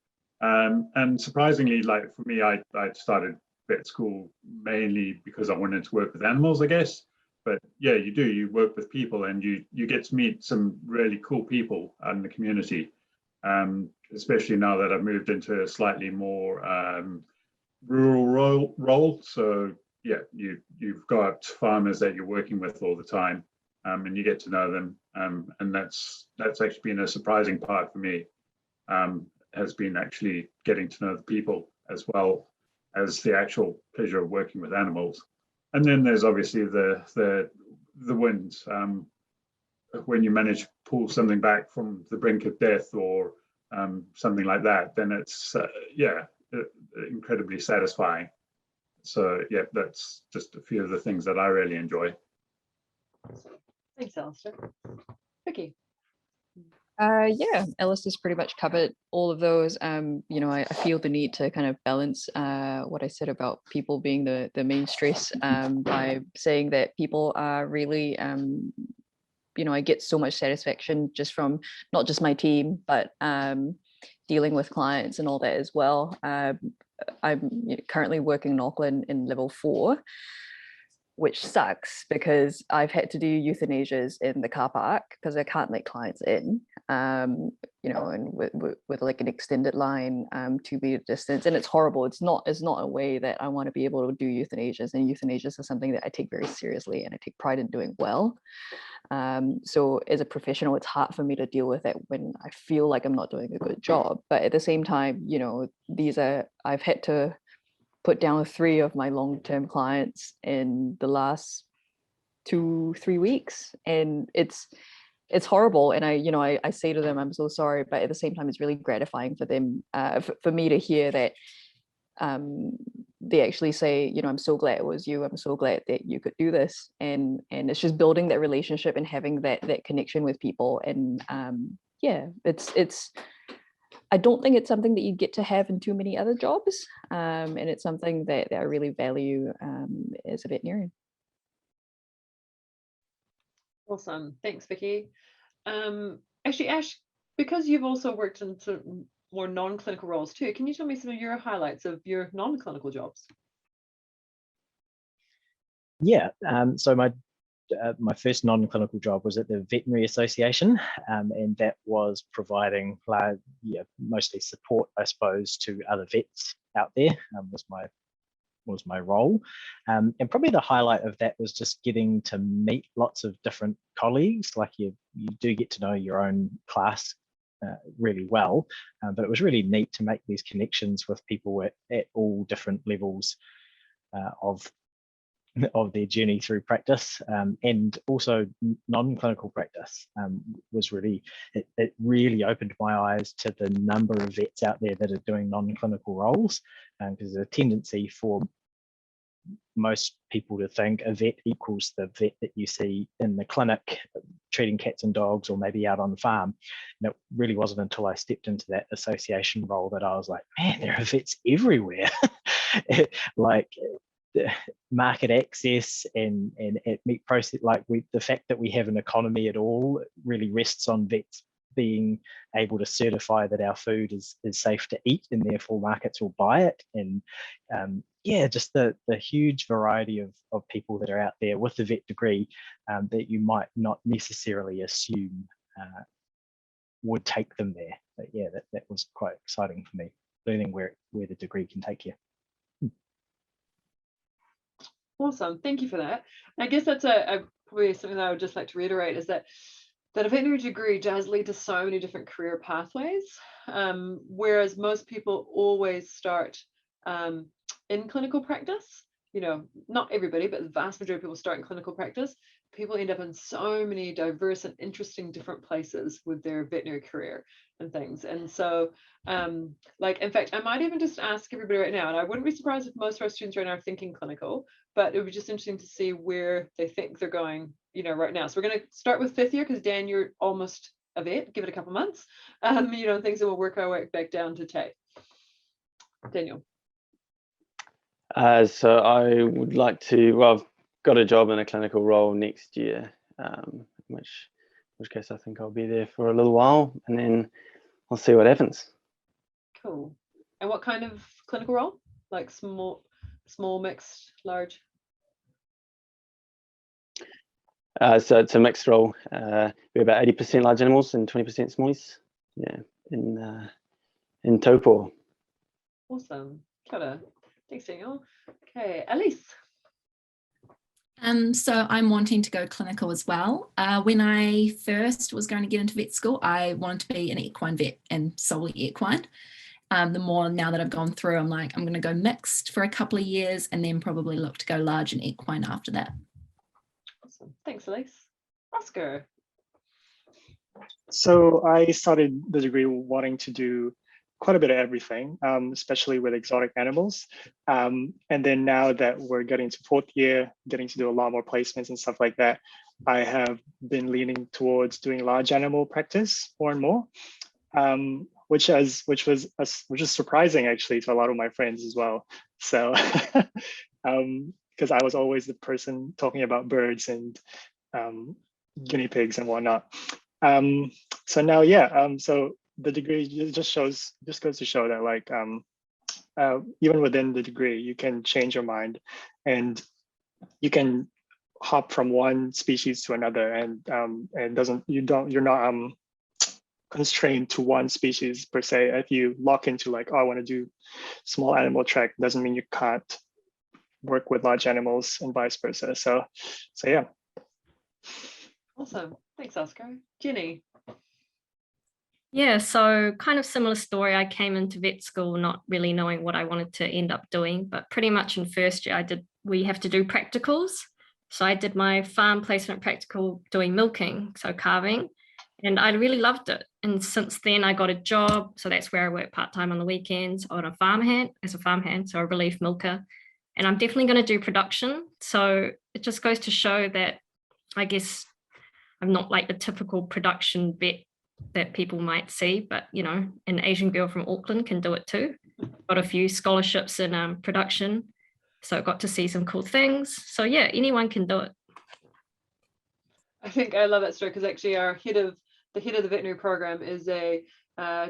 And surprisingly, like for me, I started vet school mainly because I wanted to work with animals, I guess. But yeah, you work with people, and you get to meet some really cool people out in the community. Especially now that I've moved into a slightly more rural role. So yeah, you've got farmers that you're working with all the time, and you get to know them. And that's actually been a surprising part for me, has been actually getting to know the people as well as the actual pleasure of working with animals. And then there's obviously the wins. When you manage to pull something back from the brink of death or something like that, then it's incredibly satisfying. So yeah, that's just a few of the things that I really enjoy. Thanks, Alistair. Vicky. Yeah, Ellis has pretty much covered all of those. I feel the need to kind of balance what I said about people being the main stress by saying that people are really I get so much satisfaction just from not just my team, but dealing with clients and all that as well. I'm currently working in Auckland in level 4, which sucks because I've had to do euthanasias in the car park because I can't let clients in, and with like an extended line, 2 meter distance, and it's horrible. It's not a way that I want to be able to do euthanasias, and euthanasias is something that I take very seriously and I take pride in doing well. So as a professional, it's hard for me to deal with it when I feel like I'm not doing a good job. But at the same time, I've had to put down 3 of my long-term clients in the last 2-3 weeks, and it's horrible. And I say to them, I'm so sorry, but at the same time, it's really gratifying for them, for me to hear that they actually say, I'm so glad it was you. I'm so glad that you could do this. And it's just building that relationship and having that connection with people. And it's I don't think it's something that you get to have in too many other jobs. And it's something that I really value as a veterinarian. Awesome. Thanks, Vicky. Actually, Ash, because you've also worked in sort of more non-clinical roles too, can you tell me some of your highlights of your non-clinical jobs? Yeah, so my first non-clinical job was at the Veterinary Association, and that was providing mostly support, I suppose, to other vets out there. Was my role, and probably the highlight of that was just getting to meet lots of different colleagues. Like you do get to know your own class really well, but it was really neat to make these connections with people at all different levels of their journey through practice, and also non-clinical practice. Was really, it really opened my eyes to the number of vets out there that are doing non-clinical roles, because there's a tendency for most people to think a vet equals the vet that you see in the clinic treating cats and dogs, or maybe out on the farm. And it really wasn't until I stepped into that association role that I was like, man, there are vets everywhere. Like market access and meat process, the fact that we have an economy at all really rests on vets being able to certify that our food is safe to eat, and therefore markets will buy it. And just the huge variety of people that are out there with the vet degree that you might not necessarily assume would take them there. But yeah, that was quite exciting for me, learning where the degree can take you. Awesome, thank you for that. I guess that's probably something that I would just like to reiterate, is that a veterinary degree does lead to so many different career pathways, whereas most people always start in clinical practice. Not everybody, but the vast majority of people start in clinical practice. People end up in so many diverse and interesting different places with their veterinary career and things. And so, in fact, I might even just ask everybody right now, and I wouldn't be surprised if most of our students right now are thinking clinical, but it would be just interesting to see where they think they're going right now. So we're going to start with 5th year because Dan, you're almost a vet. Give it a couple months, and things that will work our way back down to Tay. Daniel. So I would like to. Well, I've got a job in a clinical role next year, in which case I think I'll be there for a little while, and then I'll see what happens. Cool. And what kind of clinical role? Like small, mixed, large? So it's a mixed role. We're about 80% large animals and 20% smallies. Yeah, in Taupo. Awesome. Kia ora. Thanks, Daniel. Okay, Elise. So I'm wanting to go clinical as well. When I first was going to get into vet school, I wanted to be an equine vet and solely equine. The more now that I've gone through, I'm like, I'm going to go mixed for a couple of years and then probably look to go large and equine after that. Awesome. Thanks, Elise. Oscar. So I started the degree wanting to do quite a bit of everything, especially with exotic animals. And then now that we're getting to 4th year, getting to do a lot more placements and stuff like that, I have been leaning towards doing large animal practice more and more, which was surprising actually to a lot of my friends as well. So, because I was always the person talking about birds and guinea pigs and whatnot. So now, so the degree just goes to show that like even within the degree, you can change your mind and you can hop from one species to another, and you're not constrained to one species per se. If you lock into like, oh, I want to do small animal track, doesn't mean you can't work with large animals and vice versa. So yeah. Awesome. Thanks, Oscar. Jenny. Yeah, so kind of similar story. I came into vet school not really knowing what I wanted to end up doing, but pretty much in first year we have to do practicals. So I did my farm placement practical doing milking, so calving, and I really loved it. And since then I got a job. So that's where I work part-time on the weekends as a farmhand, so a relief milker. And I'm definitely going to do production. So it just goes to show that I guess I'm not like the typical production vet that people might see, but an Asian girl from Auckland can do it too. Got a few scholarships in production, so got to see some cool things. So yeah, anyone can do it. I think I love that story because actually the head of the veterinary program is a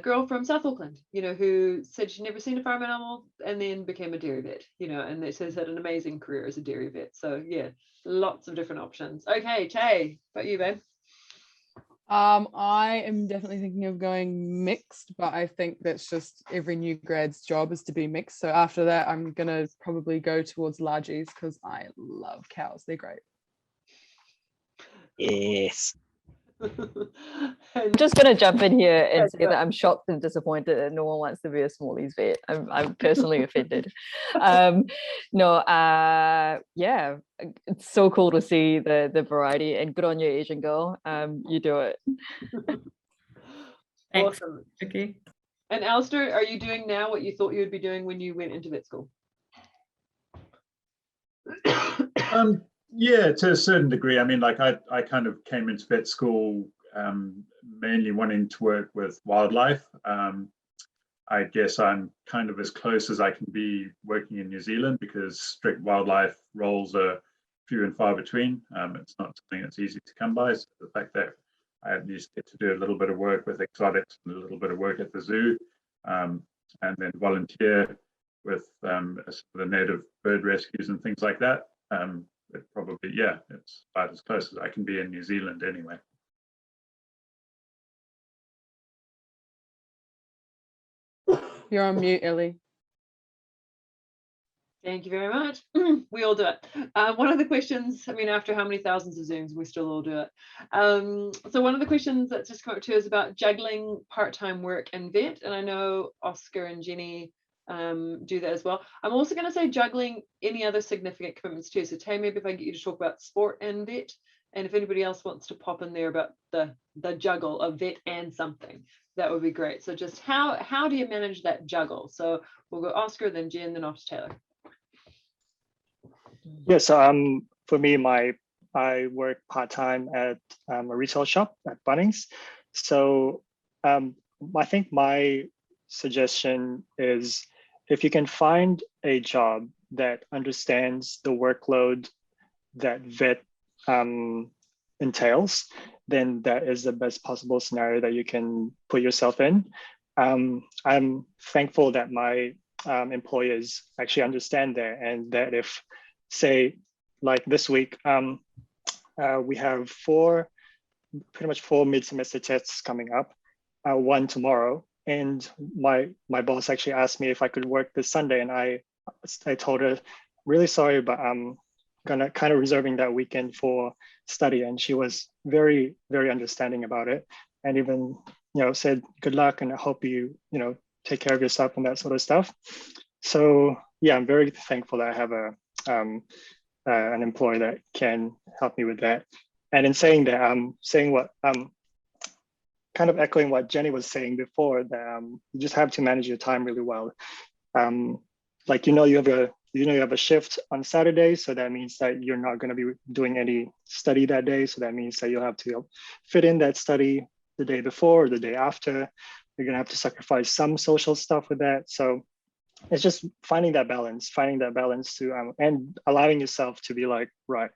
girl from South Auckland, who said she'd never seen a farm animal and then became a dairy vet, and it says had an amazing career as a dairy vet. So yeah, lots of different options. Okay, Tay, about you, babe? I am definitely thinking of going mixed, but I think that's just every new grad's job is to be mixed. So after that, I'm gonna probably go towards largies because I love cows. They're great. Yes. I'm just going to jump in here and say that I'm shocked and disappointed that no one wants to be a smallies vet. I'm personally offended. Yeah, it's so cool to see the variety, and good on you, Asian girl. You do it. Awesome. Okay. And Alistair, are you doing now what you thought you would be doing when you went into vet school? Yeah, to a certain degree. I mean, like I kind of came into vet school mainly wanting to work with wildlife. I guess I'm kind of as close as I can be working in New Zealand because strict wildlife roles are few and far between. It's not something that's easy to come by. So the fact that I at least get to do a little bit of work with exotics and a little bit of work at the zoo, and then volunteer with the native bird rescues and things like that. It probably, yeah, it's about as close as I can be in New Zealand anyway. You're on mute, Ellie. Thank you very much. We all do it. One of the questions, I mean, after how many thousands of Zooms, we still all do it. So one of the questions that's just come up to is about juggling part-time work and vet. And I know Oscar and Jenny do that as well. I'm also going to say juggling any other significant commitments too. So Tay, maybe if I get you to talk about sport and vet, and if anybody else wants to pop in there about the juggle of vet and something, that would be great. So just how do you manage that juggle? So we'll go Oscar, then Jen, then off to Taylor. Yeah, so for me, my I work part-time at a retail shop at Bunnings. So I think my suggestion is, if you can find a job that understands the workload that vet entails, then that is the best possible scenario that you can put yourself in. I'm thankful that my employers actually understand that, and that if, say, like this week, we have pretty much four mid-semester tests coming up, one tomorrow. And my boss actually asked me if I could work this Sunday, and I told her, really sorry, but I'm gonna kind of reserving that weekend for study. And she was very, very understanding about it, and even said good luck, and I hope you take care of yourself and that sort of stuff. So yeah, I'm very thankful that I have an employer that can help me with that. And in saying that, I'm saying what kind of echoing what Jenny was saying before, that you just have to manage your time really well. Like you have a shift on Saturday, so that means that you're not going to be doing any study that day. So that means that you'll have to fit in that study the day before or the day after. You're going to have to sacrifice some social stuff with that. So it's just finding that balance to and allowing yourself to be like, right,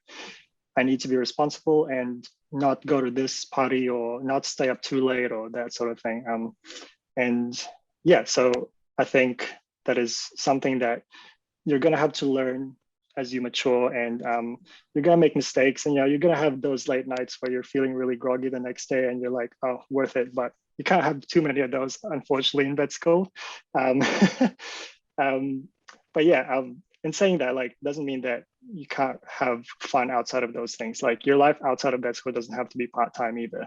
I need to be responsible and not go to this party or not stay up too late or that sort of thing. And yeah, so I think that is something that you're going to have to learn as you mature, and you're going to make mistakes, and you're going to have those late nights where you're feeling really groggy the next day and you're like, oh, worth it. But you can't have too many of those, unfortunately, in vet school. But yeah, in saying that, like, doesn't mean that you can't have fun outside of those things. Like, your life outside of vet school doesn't have to be part-time either.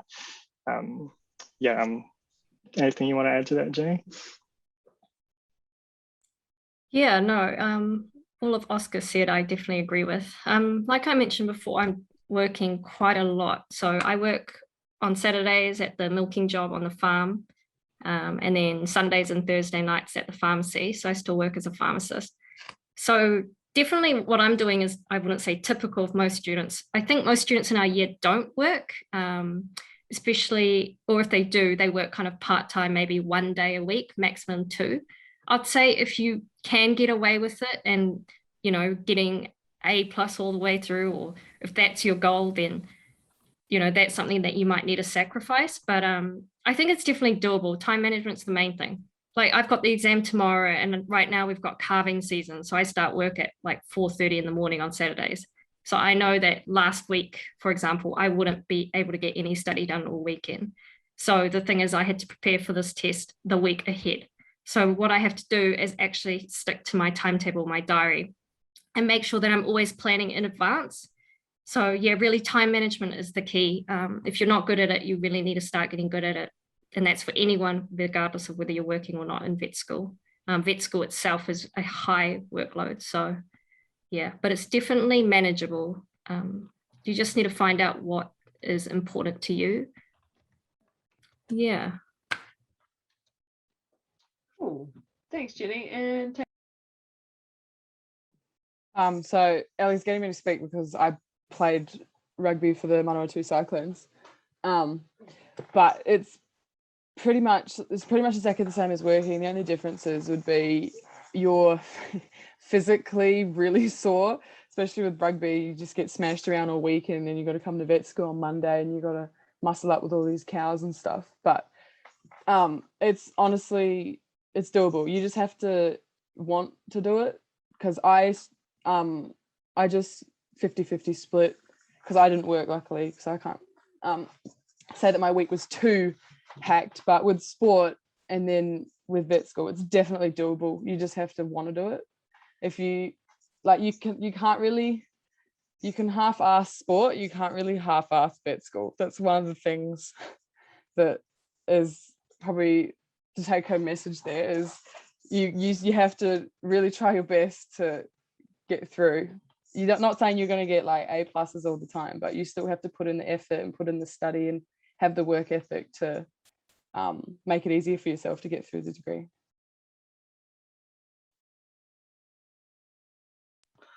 Anything you want to add to that, Jenny? Yeah, no, all of Oscar said, I definitely agree with. Like I mentioned before, I'm working quite a lot. So I work on Saturdays at the milking job on the farm, and then Sundays and Thursday nights at the pharmacy. So I still work as a pharmacist. So definitely what I'm doing is, I wouldn't say typical of most students. I think most students in our year don't work, especially, or if they do, they work kind of part-time, maybe 1 day a week, maximum 2. I'd say if you can get away with it and, getting A+ all the way through, or if that's your goal, then, that's something that you might need to sacrifice. But I think it's definitely doable. Time management's the main thing. Like, I've got the exam tomorrow, and right now we've got calving season. So I start work at like 4:30 in the morning on Saturdays. So I know that last week, for example, I wouldn't be able to get any study done all weekend. So the thing is, I had to prepare for this test the week ahead. So what I have to do is actually stick to my timetable, my diary, and make sure that I'm always planning in advance. So yeah, really time management is the key. If you're not good at it, you really need to start getting good at it. And that's for anyone, regardless of whether you're working or not in vet school. Vet school itself is a high workload. So yeah, but it's definitely manageable. You just need to find out what is important to you. Yeah. Cool. Thanks, Jenny. And so Ellie's getting me to speak because I played rugby for the Manawatu Cyclones. But it's pretty much exactly the same as working. The only differences would be you're physically really sore, especially with rugby. You just get smashed around all week, and then you got to come to vet school on Monday and you got to muscle up with all these cows and stuff. But it's honestly, it's doable. You just have to want to do it, because I just 50-50 split, because I didn't work, luckily, so I can't say that my week was too packed. But with sport and then with vet school, it's definitely doable. You just have to want to do it. If you like, you can half-ass sport, you can't really half-ass vet school. That's one of the things that is probably the take-home message there, is you have to really try your best to get through. You're not saying you're going to get like A+ all the time, but you still have to put in the effort and put in the study and have the work ethic to make it easier for yourself to get through the degree.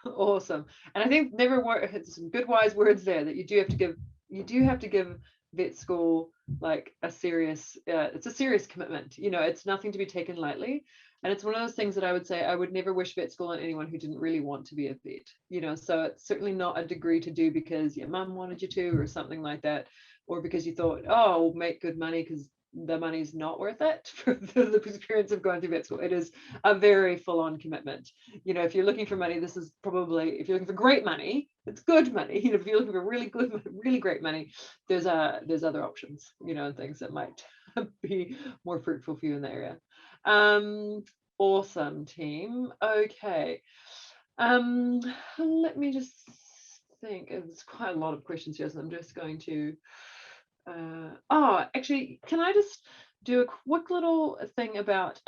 Awesome. And I think some good wise words there that you do have to give vet school like a serious it's a serious commitment. You know, it's nothing to be taken lightly. And it's one of those things that I would say I would never wish vet school on anyone who didn't really want to be a vet. You know, so it's certainly not a degree to do because your mum wanted you to or something like that, or because you thought, oh, we'll make good money because the money's not worth it for the experience of going through vet school. It is a very full-on commitment. You know, if you're looking for money, this is probably, if you're looking for great money, it's good money. You know, if you're looking for really good, really great money, there's other options, you know, and things that might be more fruitful for you in the area. Awesome, team. Okay. Let me just think. There's quite a lot of questions here, so I'm just going to actually, can I just do a quick little thing about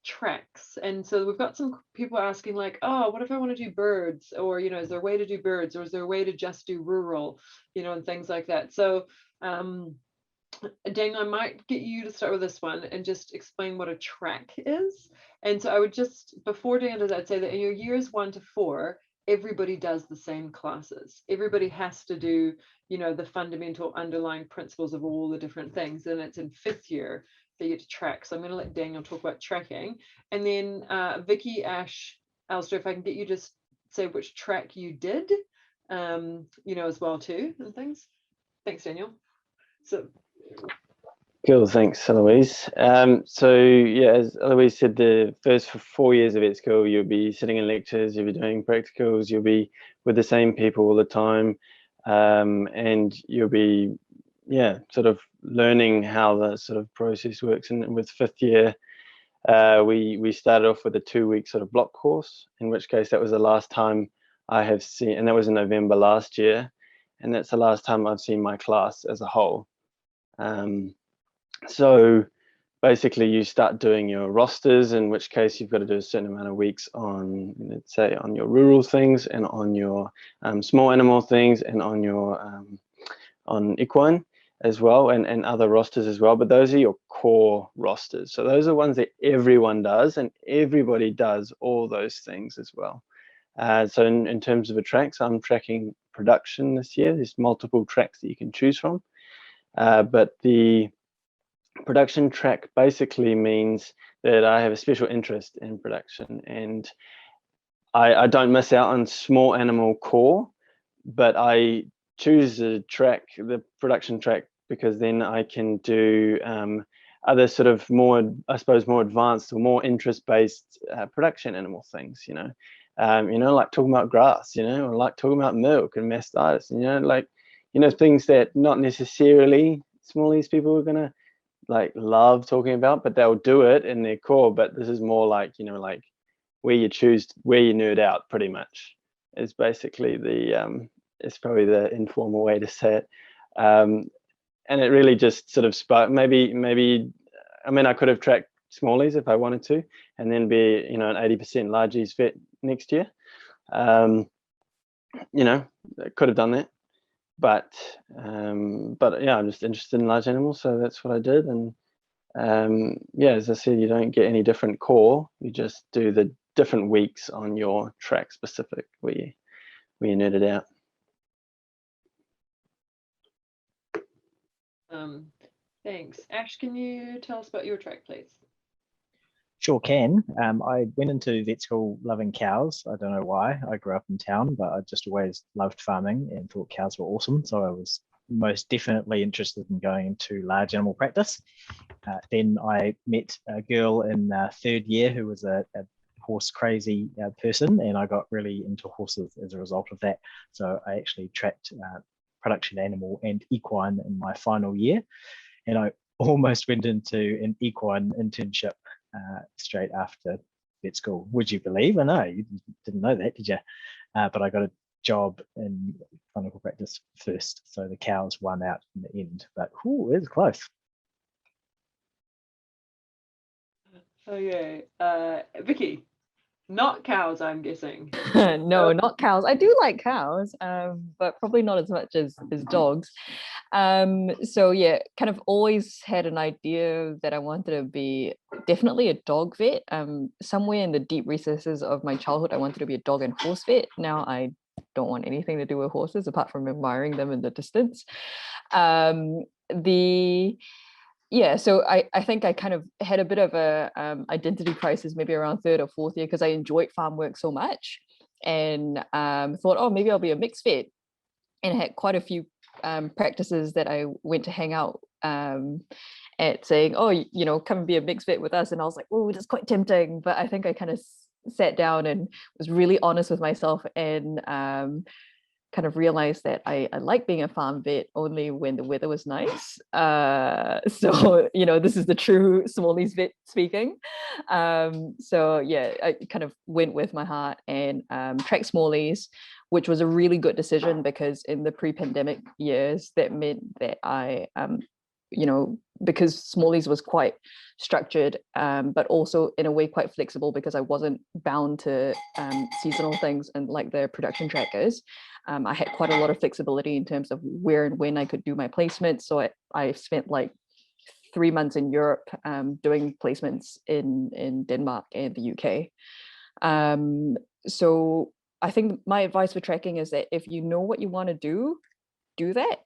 tracks? And so we've got some people asking like, oh, what if I want to do birds? Or, you know, is there a way to do birds? Or is there a way to just do rural, you know, and things like that? So Daniel, I might get you to start with this one and just explain what a track is. And so I would just, before Daniel does that, I'd say that in your years 1 to 4, everybody does the same classes. Everybody has to do, you know, the fundamental underlying principles of all the different things. And it's in 5th year that you get to track. So I'm going to let Daniel talk about tracking. And then Vicky, Ash, Alistair, if I can get you just say which track you did, you know, as well too, and things. Thanks, Daniel. So. Cool, thanks, Eloise. So yeah, as Eloise said, the first 4 years of vet school, you'll be sitting in lectures, you'll be doing practicals, you'll be with the same people all the time, and you'll be, yeah, sort of learning how the sort of process works. And with 5th year, we started off with a 2-week sort of block course, in which case that was the last time I have seen, and that was in November last year, and that's the last time I've seen my class as a whole. So basically you start doing your rosters, in which case you've got to do a certain amount of weeks on, let's say, on your rural things and on your small animal things and on your on equine as well, and other rosters as well. But those are your core rosters. So those are ones that everyone does, and everybody does all those things as well. So in terms of a track, so I'm tracking production this year. There's multiple tracks that you can choose from. But the production track basically means that I have a special interest in production, and I don't miss out on small animal core, but I choose the production track, because then I can do other sort of more, I suppose, more advanced or more interest-based production animal things, you know, like talking about grass, you know, or like talking about milk and mastitis, you know, like, you know, things that not necessarily smallies people are gonna like love talking about, but they'll do it in their core. But this is more like, you know, like where you nerd out, pretty much, is basically the it's probably the informal way to say it. And it really just sort of sparked, maybe I mean, I could have tracked smallies if I wanted to, and then be, you know, an 80% largies vet next year. You know, I could have done that. But yeah, I'm just interested in large animals, so that's what I did. And yeah, as I said, you don't get any different core. You just do the different weeks on your track specific where you nerd it out. Thanks. Ash, can you tell us about your track, please? Sure can. I went into vet school loving cows. I don't know why. I grew up in town, but I just always loved farming and thought cows were awesome. So I was most definitely interested in going into large animal practice. Then I met a girl in 3rd year who was a horse crazy person, and I got really into horses as a result of that. So I actually tracked production animal and equine in my final year, and I almost went into an equine internship straight after vet school. Would you believe? I know you didn't know that, did you? But I got a job in clinical practice first, so the cows won out in the end. But it was close. Okay, Vicky. Not cows, I'm guessing. No, not cows. I do like cows, but probably not as much as dogs. So yeah, kind of always had an idea that I wanted to be definitely a dog vet. Somewhere in the deep recesses of my childhood, I wanted to be a dog and horse vet. Now I don't want anything to do with horses apart from admiring them in the distance. So I think I kind of had a bit of a identity crisis maybe around third or fourth year because I enjoyed farm work so much, and thought, oh, maybe I'll be a mixed vet, and I had quite a few practices that I went to hang out at, saying, oh, you know, come and be a mixed vet with us, and I was like, oh, that's quite tempting, but I think I kind of sat down and was really honest with myself, and kind of realized that I like being a farm vet only when the weather was nice. So, you know, this is the true Smallies vet speaking. So yeah, I kind of went with my heart and tracked Smallies, which was a really good decision because in the pre-pandemic years, that meant that I, you know, because Smallies was quite structured, but also in a way quite flexible because I wasn't bound to seasonal things and like the production trackers. I had quite a lot of flexibility in terms of where and when I could do my placements. So I spent like 3 months in Europe doing placements in Denmark and the UK. So I think my advice for tracking is that if you know what you want to do that,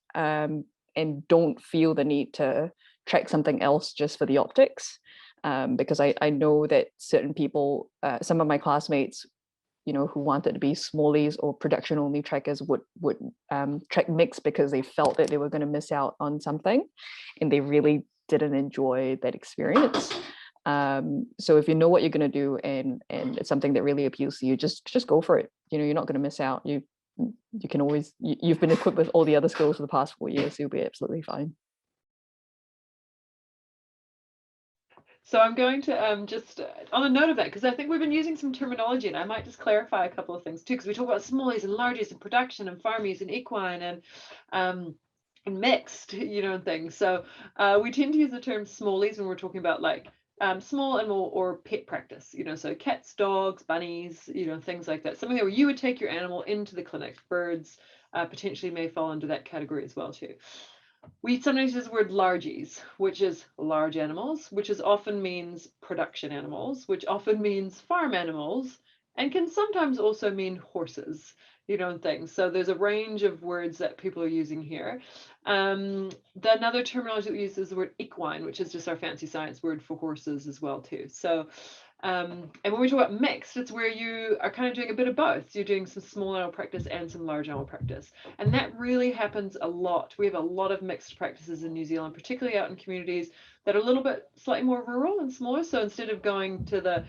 and don't feel the need to track something else just for the optics. Because I know that certain people, some of my classmates, you know, who wanted to be Smallies or production only trackers would track mixed because they felt that they were going to miss out on something, and they really didn't enjoy that experience. So if you know what you're going to do and it's something that really appeals to you, just go for it. You know, you're not going to miss out. You can always, you've been equipped with all the other skills for the past 4 years, so you'll be absolutely fine. So I'm going to just on a note of that, because I think we've been using some terminology, and I might just clarify a couple of things too, because we talk about smallies and largies and production and farmies and equine and mixed, you know, and things. So we tend to use the term smallies when we're talking about like small animal or pet practice, you know, so cats, dogs, bunnies, you know, things like that. Something where you would take your animal into the clinic. Birds potentially may fall into that category as well too. We sometimes use the word largies, which is large animals, which is often means production animals, which often means farm animals, and can sometimes also mean horses, you know, and things. So there's a range of words that people are using here. Another terminology that we use is the word equine, which is just our fancy science word for horses as well too. So and when we talk about mixed, it's where you are kind of doing a bit of both. You're doing some small animal practice and some large animal practice. And that really happens a lot. We have a lot of mixed practices in New Zealand, particularly out in communities that are a little bit slightly more rural and smaller. So instead of going to the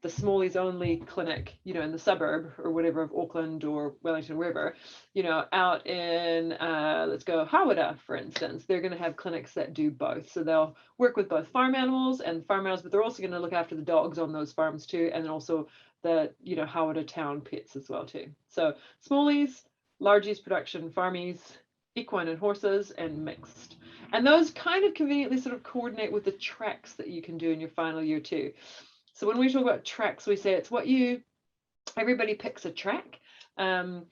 Smallies only clinic, you know, in the suburb or whatever of Auckland or Wellington, wherever, you know, out in, let's go Hawera, for instance, they're going to have clinics that do both. So they'll work with both farm animals, but they're also going to look after the dogs on those farms too, and then also the, you know, Hawera town pets as well too. So Smallies, largies, production, farmies, equine and horses, and mixed. And those kind of conveniently sort of coordinate with the tracks that you can do in your final year too. So when we talk about tracks, we say it's what everybody picks a track. And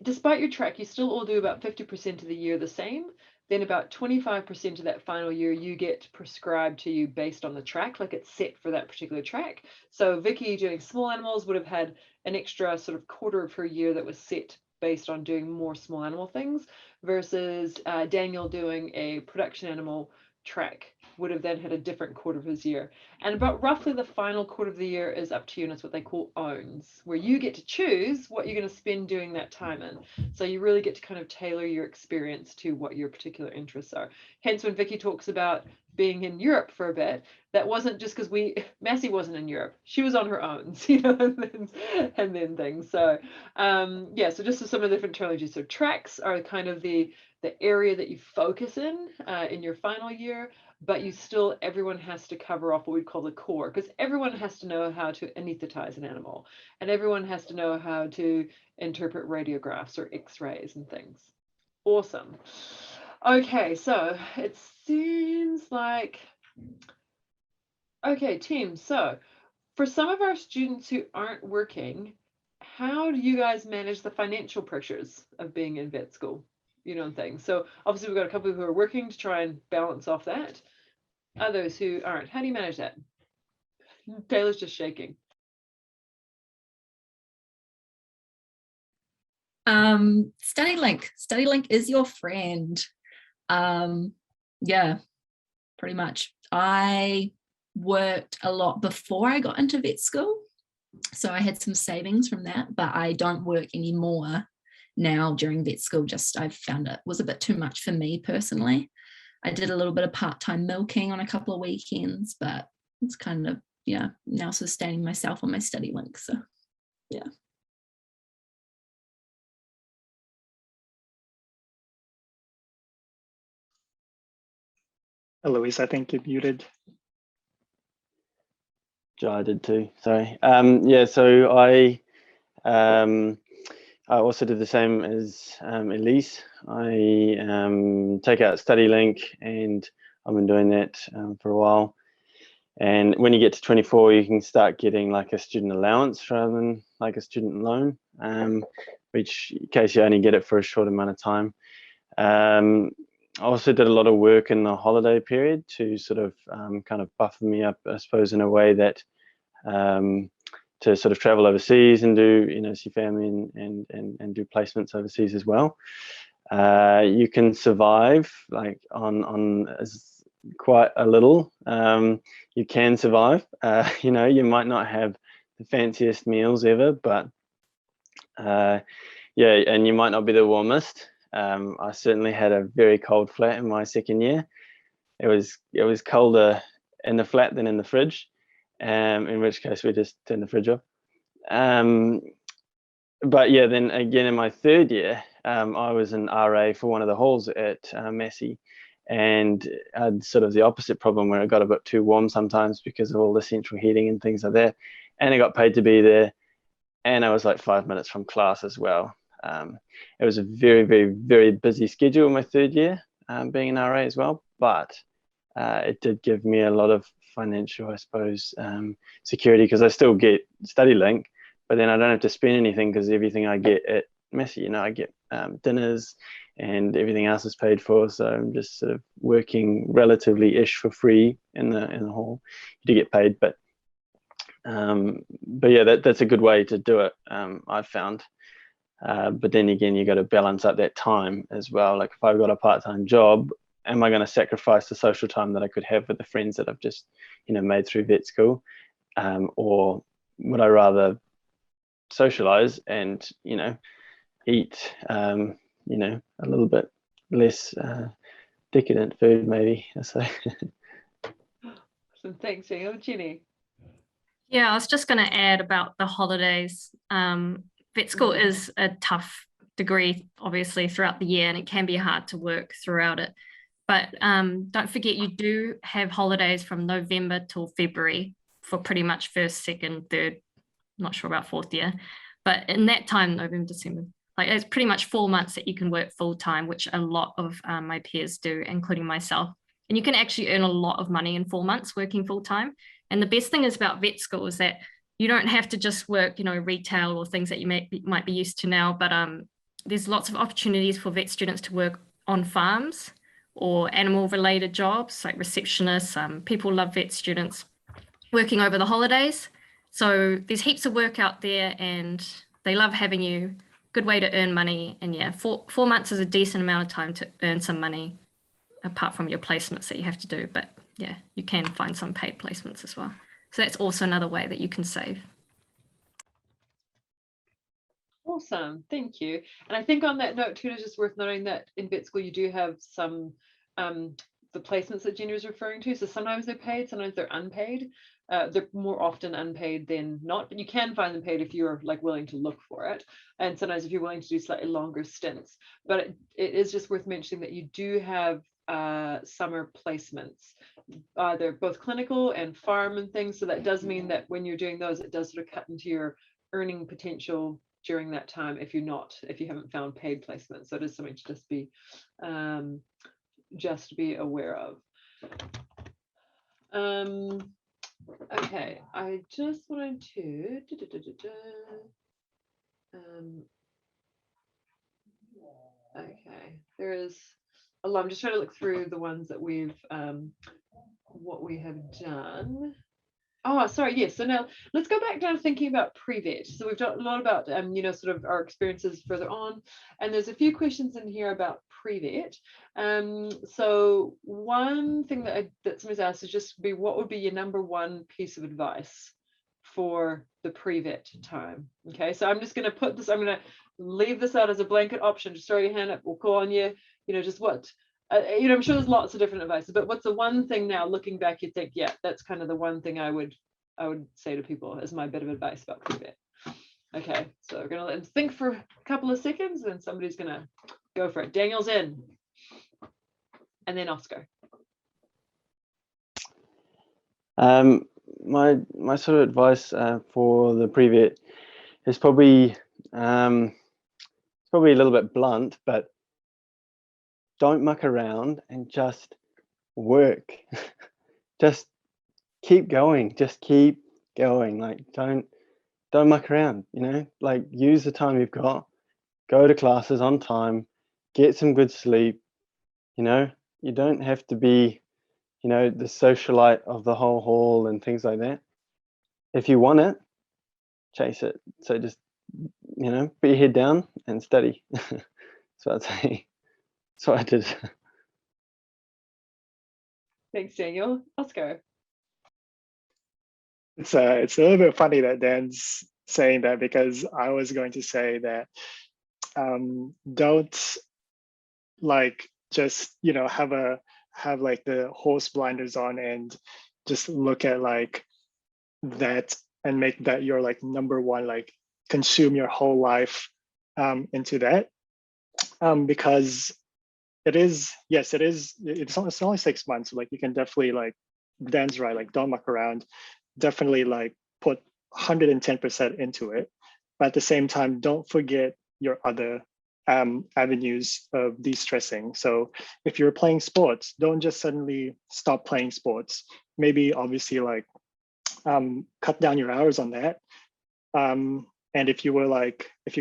despite your track, you still all do about 50% of the year the same. Then about 25% of that final year you get prescribed to you based on the track, like it's set for that particular track. So Vicky doing small animals would have had an extra sort of quarter of her year that was set based on doing more small animal things, versus Daniel doing a production animal track would have then had a different quarter of his year. And about roughly the final quarter of the year is up to you, and it's what they call owns, where you get to choose what you're going to spend doing that time in. So you really get to kind of tailor your experience to what your particular interests are. Hence, when Vicky talks about being in Europe for a bit, that wasn't just because Massey wasn't in Europe. She was on her own, you know, and then things. So yeah, so just some of the different terminologies. So tracks are kind of the area that you focus in your final year, but everyone has to cover off what we call the core, because everyone has to know how to anesthetize an animal, and everyone has to know how to interpret radiographs or x-rays and things. Awesome. Okay, so it seems like, okay, team, so for some of our students who aren't working, how do you guys manage the financial pressures of being in vet school, you know, and things? So obviously we've got a couple who are working to try and balance off that. Others who aren't, how do you manage that? Taylor's just shaking. StudyLink is your friend. Yeah, pretty much. I worked a lot before I got into vet school, so I had some savings from that, but I don't work anymore now during vet school. Just I found it was a bit too much for me personally. I did a little bit of part-time milking on a couple of weekends, but it's kind of, yeah, now sustaining myself on my StudyLink. So yeah. Eloise, I think you're muted. I did too. Sorry. Yeah. So I also did the same as Elise. I take out StudyLink, and I've been doing that for a while. And when you get to 24, you can start getting like a student allowance rather than like a student loan, which in case you only get it for a short amount of time. I also did a lot of work in the holiday period to sort of kind of buffer me up, I suppose, in a way that to sort of travel overseas and do, you know, see family and do placements overseas as well. You can survive like on quite a little. You can survive. You know, you might not have the fanciest meals ever, but yeah, and you might not be the warmest. I certainly had a very cold flat in my second year. It was colder in the flat than in the fridge, in which case we just turned the fridge off. But yeah, then again in my third year, I was an RA for one of the halls at Massey, and I had sort of the opposite problem where it got a bit too warm sometimes because of all the central heating and things like that. And I got paid to be there, and I was like 5 minutes from class as well. It was a very, very, very busy schedule in my third year, being an RA as well, but it did give me a lot of financial, I suppose, security, because I still get StudyLink, but then I don't have to spend anything because everything I get at Massey, you know, I get dinners and everything else is paid for. So I'm just sort of working relatively-ish for free in the hall. You do get paid, but yeah, that's a good way to do it, I've found. But then again, you got to balance up that time as well. Like if I've got a part-time job, am I going to sacrifice the social time that I could have with the friends that I've just, you know, made through vet school, or would I rather socialize and, you know, eat, you know, a little bit less decadent food, maybe? So. So thanks, Jenny. Yeah, I was just going to add about the holidays. Vet school is a tough degree, obviously, throughout the year, and it can be hard to work throughout it. But don't forget, you do have holidays from November till February for pretty much first, second, third, not sure about fourth year. But in that time, November, December, like it's pretty much 4 months that you can work full time, which a lot of my peers do, including myself. And you can actually earn a lot of money in 4 months working full time. And the best thing is about vet school is that you don't have to just work, you know, retail or things that you might be used to now, but there's lots of opportunities for vet students to work on farms or animal related jobs like receptionists. People love vet students working over the holidays. So there's heaps of work out there and they love having you. Good way to earn money. And yeah, 4 months is a decent amount of time to earn some money apart from your placements that you have to do. But yeah, you can find some paid placements as well. So that's also another way that you can save. Awesome, thank you. And I think on that note too, it's just worth noting that in vet school you do have some the placements that Jenny was referring to. So sometimes they're paid, sometimes they're unpaid. They're more often unpaid than not, but you can find them paid if you're like willing to look for it. And sometimes if you're willing to do slightly longer stints. But it is just worth mentioning that you do have summer placements, they're both clinical and farm and things. So that does mean that when you're doing those, it does sort of cut into your earning potential during that time if you haven't found paid placements. So it is something to just be aware of. Okay, I just wanted to okay, there is a lot. I'm just trying to look through the ones that we've what we have done. Oh, sorry, yes. So now let's go back down to thinking about pre-vet. So we've talked a lot about, you know, sort of our experiences further on, and there's a few questions in here about pre-vet. So one thing that somebody's asked is just be, what would be your number one piece of advice for the pre-vet time? Okay, so I'm just going to put this, I'm going to leave this out as a blanket option. Just throw your hand up, we'll call on you. You know, just what, you know, I'm sure there's lots of different advice, but what's the one thing now looking back you think, yeah, that's kind of the one thing I would say to people as my bit of advice about pre-vet. Okay, so we're gonna let them think for a couple of seconds, and then somebody's gonna go for it. Daniel's in, and then Oscar. My sort of advice for the pre-vet is probably a little bit blunt, but don't muck around and just work. Just keep going. Just keep going. Like don't muck around. You know, like use the time you've got. Go to classes on time. Get some good sleep. You know, you don't have to be, you know, the socialite of the whole hall and things like that. If you want it, chase it. So just, you know, put your head down and study. That's what I'd say. That's what I did. Thanks, Daniel. Oscar. It's a little bit funny that Dan's saying that, because I was going to say that don't like just, you know, have like the horse blinders on and just look at like that and make that your like number one, like consume your whole life into that, because it is, yes, it is, it's only 6 months. Like you can definitely, like Dan's right, like don't muck around, definitely like put 110% into it, but at the same time don't forget your other avenues of de-stressing. So if you're playing sports, don't just suddenly stop playing sports. Maybe obviously like cut down your hours on that. And if you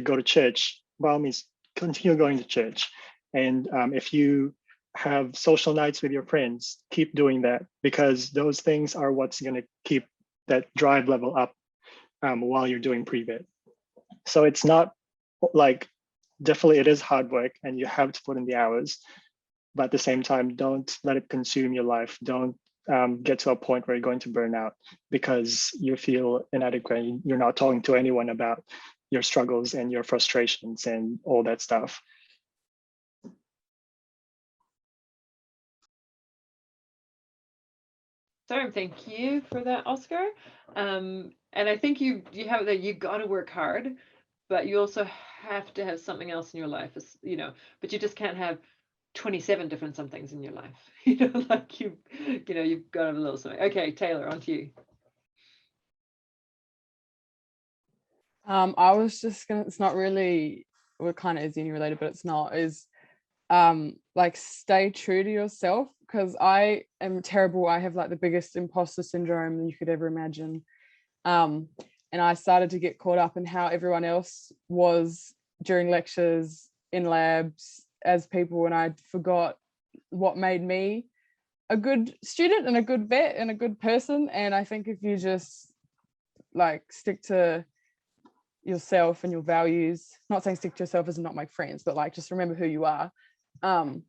go to church, by all means, continue going to church. And if you have social nights with your friends, keep doing that, because those things are what's going to keep that drive level up while you're doing pre-vet. So it's not like, definitely it is hard work and you have to put in the hours, but at the same time, don't let it consume your life. Don't get to a point where you're going to burn out because you feel inadequate. You're not talking to anyone about your struggles and your frustrations and all that stuff. So thank you for that, Oscar. And I think you have that you got to work hard, but you also have to have something else in your life, you know, but you just can't have 27 different somethings in your life. You know, like you've got to have a little something. Okay, Taylor, on to you. I was just gonna, it's not really, well, kind of is uni related, but it's not, is like stay true to yourself, because I am terrible. I have like the biggest imposter syndrome you could ever imagine. And I started to get caught up in how everyone else was during lectures, in labs, as people, and I forgot what made me a good student and a good vet and a good person. And I think if you just like stick to yourself and your values, not saying stick to yourself as not make friends, but like just remember who you are, kind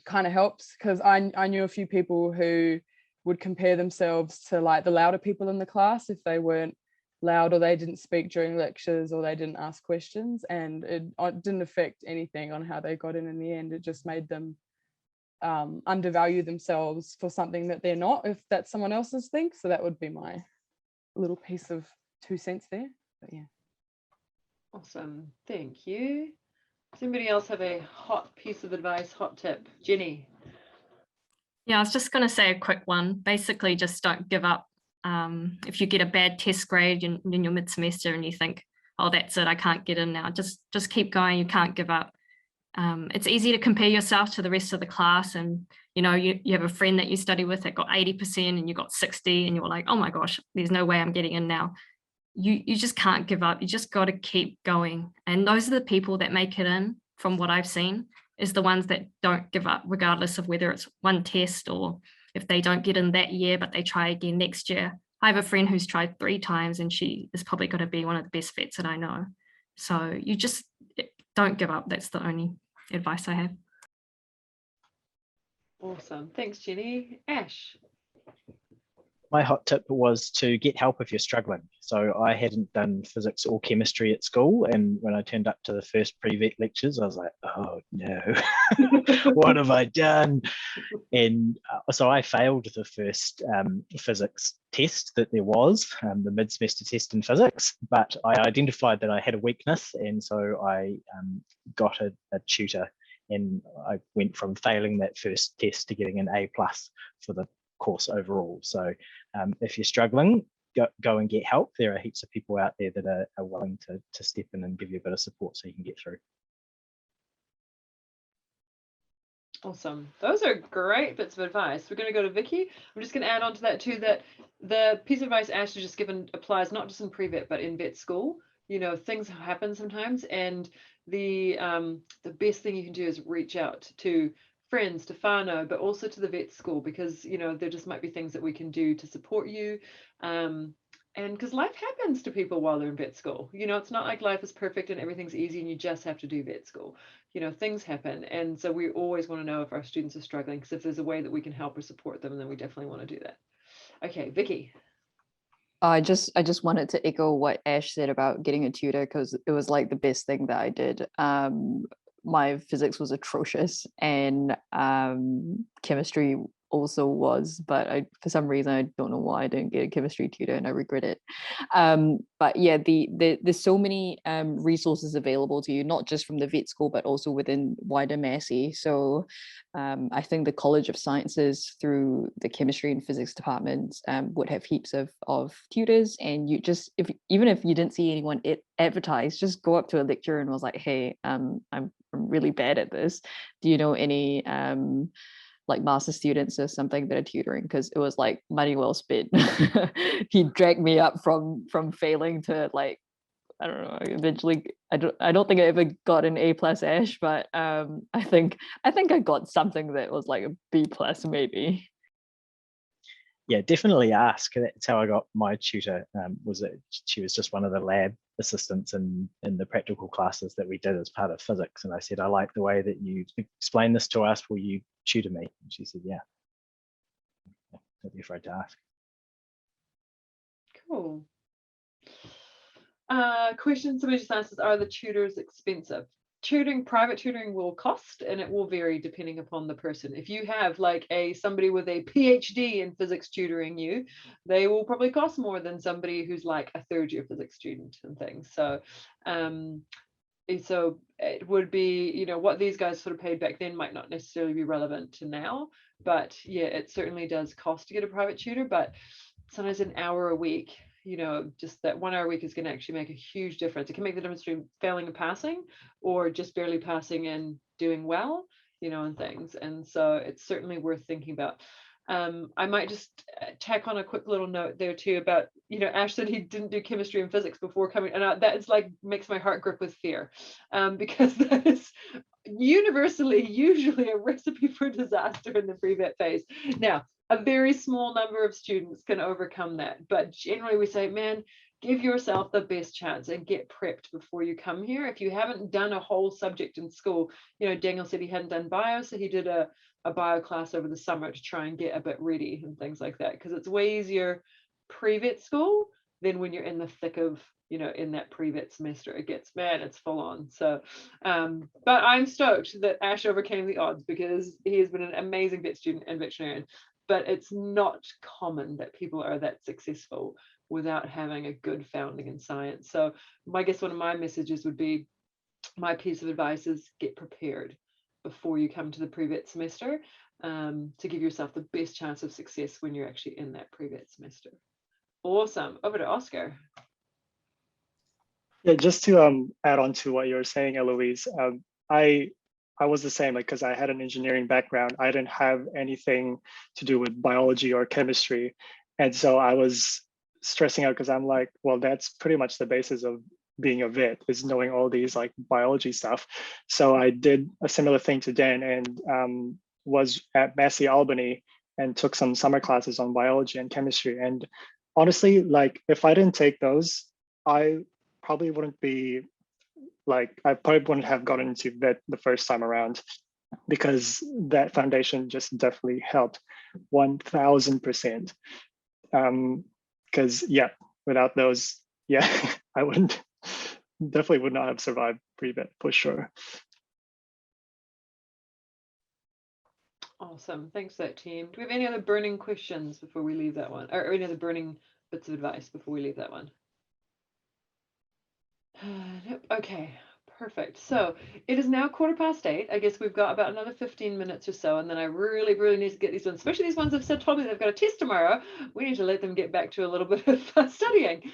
of helps. Because I knew a few people who would compare themselves to like the louder people in the class if they weren't loud, or they didn't speak during lectures, or they didn't ask questions, and it didn't affect anything on how they got in the end. It just made them undervalue themselves for something that they're not, if that's someone else's thing. So that would be my little piece of 2 cents there. But yeah. Awesome, thank you. Does anybody else have a hot piece of advice, hot tip? Jenny. Yeah, I was just going to say a quick one. Basically, just don't give up. If you get a bad test grade in your mid-semester and you think, oh, that's it, I can't get in now, just keep going. You can't give up. It's easy to compare yourself to the rest of the class, and you have a friend that you study with that got 80% and you got 60, and you're like, oh my gosh, there's no way I'm getting in now. You just can't give up. You just got to keep going. And those are the people that make it in, from what I've seen, is the ones that don't give up, regardless of whether it's one test or if they don't get in that year, but they try again next year. I have a friend who's tried 3 times and she is probably going to be one of the best vets that I know. So you just don't give up. That's the only advice I have. Awesome. Thanks, Jenny. Ash. My hot tip was to get help if you're struggling. So I hadn't done physics or chemistry at school, and when I turned up to the first pre-vet lectures, I was like, oh no, what have I done? And so I failed the first physics test that there was, the mid-semester test in physics, but I identified that I had a weakness, and so I got a tutor, and I went from failing that first test to getting an A+ for the course overall. So if you're struggling, go and get help. There are heaps of people out there that are willing to step in and give you a bit of support so you can get through. Awesome. Those are great bits of advice. We're going to go to Vicky. I'm just going to add on to that too, that the piece of advice Ash has just given applies not just in pre-vet, but in vet school. Things happen sometimes, and the best thing you can do is reach out to friends, to whānau, but also to the vet school, because there just might be things that we can do to support you, and because life happens to people while they're in vet school. It's not like life is perfect and everything's easy and you just have to do vet school. Things happen, and so we always want to know if our students are struggling, because if there's a way that we can help or support them, then we definitely want to do that. Okay, Vicky. I just wanted to echo what Ash said about getting a tutor, because it was like the best thing that I did. My physics was atrocious, and chemistry also was, but for some reason I don't know why I didn't get a chemistry tutor, and I regret it. But yeah, there's so many resources available to you, not just from the vet school, but also within wider Massey. So I think the College of Sciences, through the chemistry and physics departments, would have heaps of tutors, and you just, even if you didn't see anyone advertised, just go up to a lecturer and was like, hey, I'm really bad at this. Do you know any like master students or something that are tutoring? Because it was like money well spent. He dragged me up from failing to, like, I don't know, eventually I don't think I ever got an A+ Ash, but I think I got something that was like a B+ maybe. Yeah, definitely ask. That's how I got my tutor. Was that she was just one of the lab assistants in the practical classes that we did as part of physics, and I said, I like the way that you explain this to us. Will you tutor me? And she said, yeah. Don't be afraid to ask. Cool. Question somebody just asked is, are the tutors expensive? Private tutoring will cost, and it will vary depending upon the person. If you have like somebody with a PhD in physics tutoring you, they will probably cost more than somebody who's like a 3rd-year physics student and things. So so it would be, what these guys sort of paid back then might not necessarily be relevant to now, but yeah, it certainly does cost to get a private tutor. But sometimes an hour a week, just that 1 hour a week is going to actually make a huge difference. It can make the difference between failing and passing, or just barely passing and doing well, and things. And so it's certainly worth thinking about. I might just tack on a quick little note there too about, Ash said he didn't do chemistry and physics before coming, and that is like makes my heart grip with fear, because that is universally usually a recipe for disaster in the pre-vet phase. Now, a very small number of students can overcome that, but generally we say, man, give yourself the best chance and get prepped before you come here. If you haven't done a whole subject in school, Daniel said he hadn't done bio, so he did a bio class over the summer to try and get a bit ready and things like that, because it's way easier pre-vet school than when you're in the thick of, in that pre-vet semester. It's full on. So, but I'm stoked that Ash overcame the odds, because he has been an amazing vet student and veterinarian. But it's not common that people are that successful without having a good founding in science. So I guess one of my messages would be, my piece of advice is get prepared before you come to the pre-vet semester, to give yourself the best chance of success when you're actually in that pre-vet semester. Awesome. Over to Oscar. Yeah, just to add on to what you're saying, Eloise, I I was the same, like, because I had an engineering background. I didn't have anything to do with biology or chemistry. And so I was stressing out because I'm like, well, that's pretty much the basis of being a vet, is knowing all these like biology stuff. So I did a similar thing to Dan, and was at Massey Albany and took some summer classes on biology and chemistry. And honestly, like, if I didn't take those, I probably wouldn't be like, I probably wouldn't have gotten into vet the first time around, because that foundation just definitely helped 1000%. Because yeah, without those, yeah, I definitely would not have survived pre-vet for sure. Awesome. Thanks for that, team. Do we have any other burning questions before we leave that one? Or any other burning bits of advice before we leave that one? Nope. Okay, perfect. So it is now 8:15. I guess we've got about another 15 minutes or so, and then I really, really need to get these ones, especially these ones that have told me they've got a test tomorrow. We need to let them get back to a little bit of studying.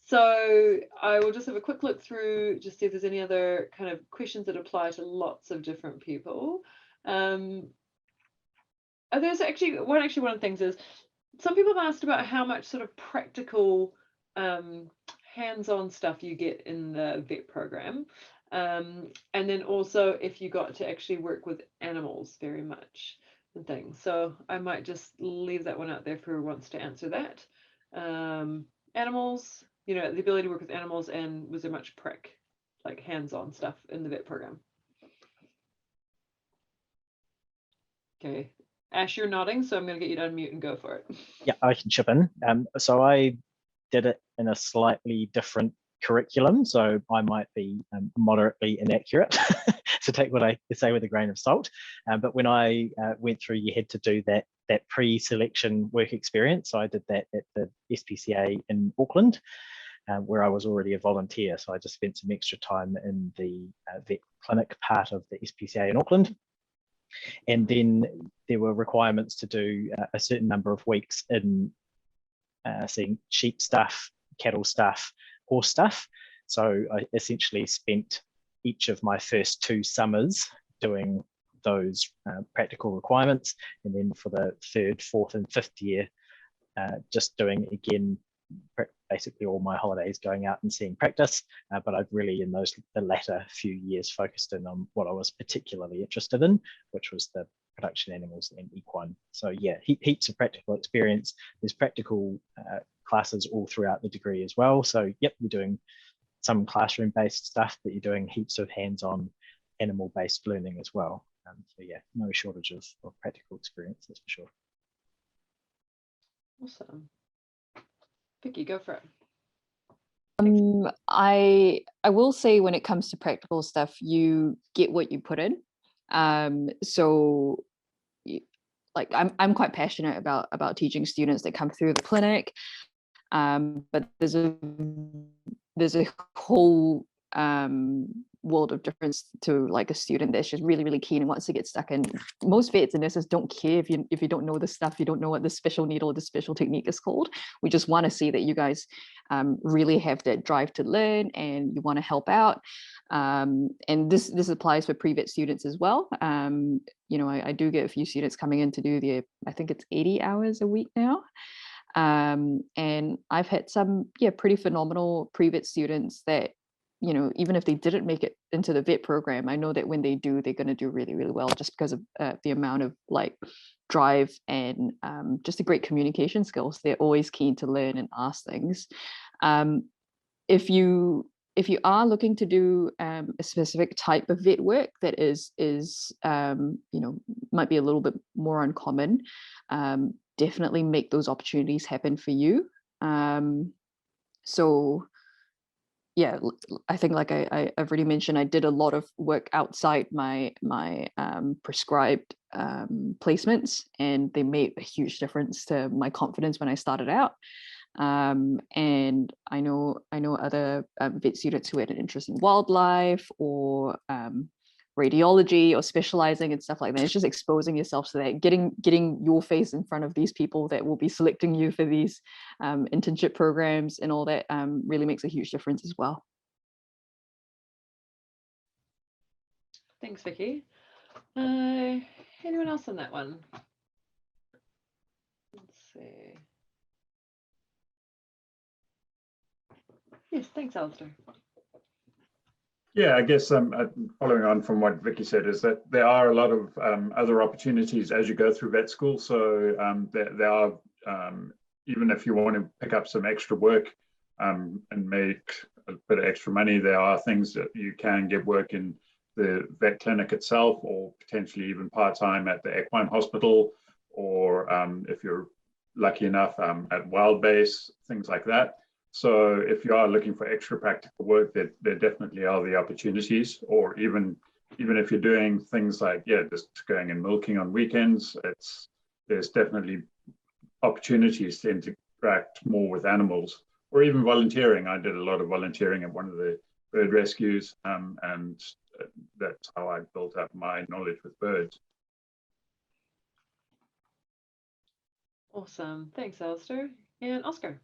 So I will just have a quick look through, just see if there's any other kind of questions that apply to lots of different people. There's actually one of the things is, some people have asked about how much sort of practical hands-on stuff you get in the vet program, and then also if you got to actually work with animals very much and things. So I might just leave that one out there for who wants to answer that. Animals, you know, the ability to work with animals, and was there much like hands-on stuff in the vet program? Okay, Ash, you're nodding, so I'm going to get you to unmute and go for it. Yeah, I can chip in. So I did it in a slightly different curriculum, so I might be moderately inaccurate, so take what I say with a grain of salt. But when I went through, you had to do that pre-selection work experience. So I did that at the SPCA in Auckland, where I was already a volunteer. So I just spent some extra time in the vet clinic part of the SPCA in Auckland. And then there were requirements to do a certain number of weeks in seeing sheep stuff, cattle stuff, horse stuff. So I essentially spent each of my first 2 summers doing those practical requirements. And then for the 3rd, 4th and 5th year, just doing again, basically all my holidays going out and seeing practice. But I've really, in the latter few years, focused in on what I was particularly interested in, which was the production animals and equine. So yeah, heaps of practical experience. There's practical classes all throughout the degree as well. So yep, you're doing some classroom-based stuff, but you're doing heaps of hands-on animal-based learning as well. So yeah, no shortage of practical experience, that's for sure. Awesome. Vicky, go for it. I will say, when it comes to practical stuff, you get what you put in. So like I'm quite passionate about teaching students that come through the clinic, but there's a whole world of difference to like a student that's just really, really keen and wants to get stuck in. Most vets and nurses don't care if you don't know the stuff, you don't know what the special needle, the special technique is called. We just want to see that you guys really have that drive to learn and you want to help out. And this applies for pre-vet students as well. You know, I do get a few students coming in to do I think it's 80 hours a week now. And I've had some, pretty phenomenal pre-vet students that, you know, even if they didn't make it into the vet program, I know that when they do, they're going to do really, really well, just because of the amount of like drive and just the great communication skills. They're always keen to learn and ask things. If you are looking to do a specific type of vet work that is you know, might be a little bit more uncommon, definitely make those opportunities happen for you. So yeah, I think like I've already mentioned, I did a lot of work outside my prescribed placements, and they made a huge difference to my confidence when I started out. And I know other vet students who had an interest in wildlife or radiology or specializing and stuff like that. It's just exposing yourself to that, getting your face in front of these people that will be selecting you for these internship programs and all that really makes a huge difference as well. Thanks, Vicky. Anyone else on that one? Let's see. Yes, thanks, Alistair. Yeah, I guess following on from what Vicky said is that there are a lot of other opportunities as you go through vet school. So there are, even if you want to pick up some extra work and make a bit of extra money, there are things that you can get work in the vet clinic itself, or potentially even part-time at the equine hospital, or if you're lucky enough at wild base, things like that. So if you are looking for extra practical work, there definitely are the opportunities. Or even if you're doing things like, yeah, just going and milking on weekends, there's definitely opportunities to interact more with animals, or even volunteering. I did a lot of volunteering at one of the bird rescues, and that's how I built up my knowledge with birds. Awesome. Thanks, Alistair. And Oscar.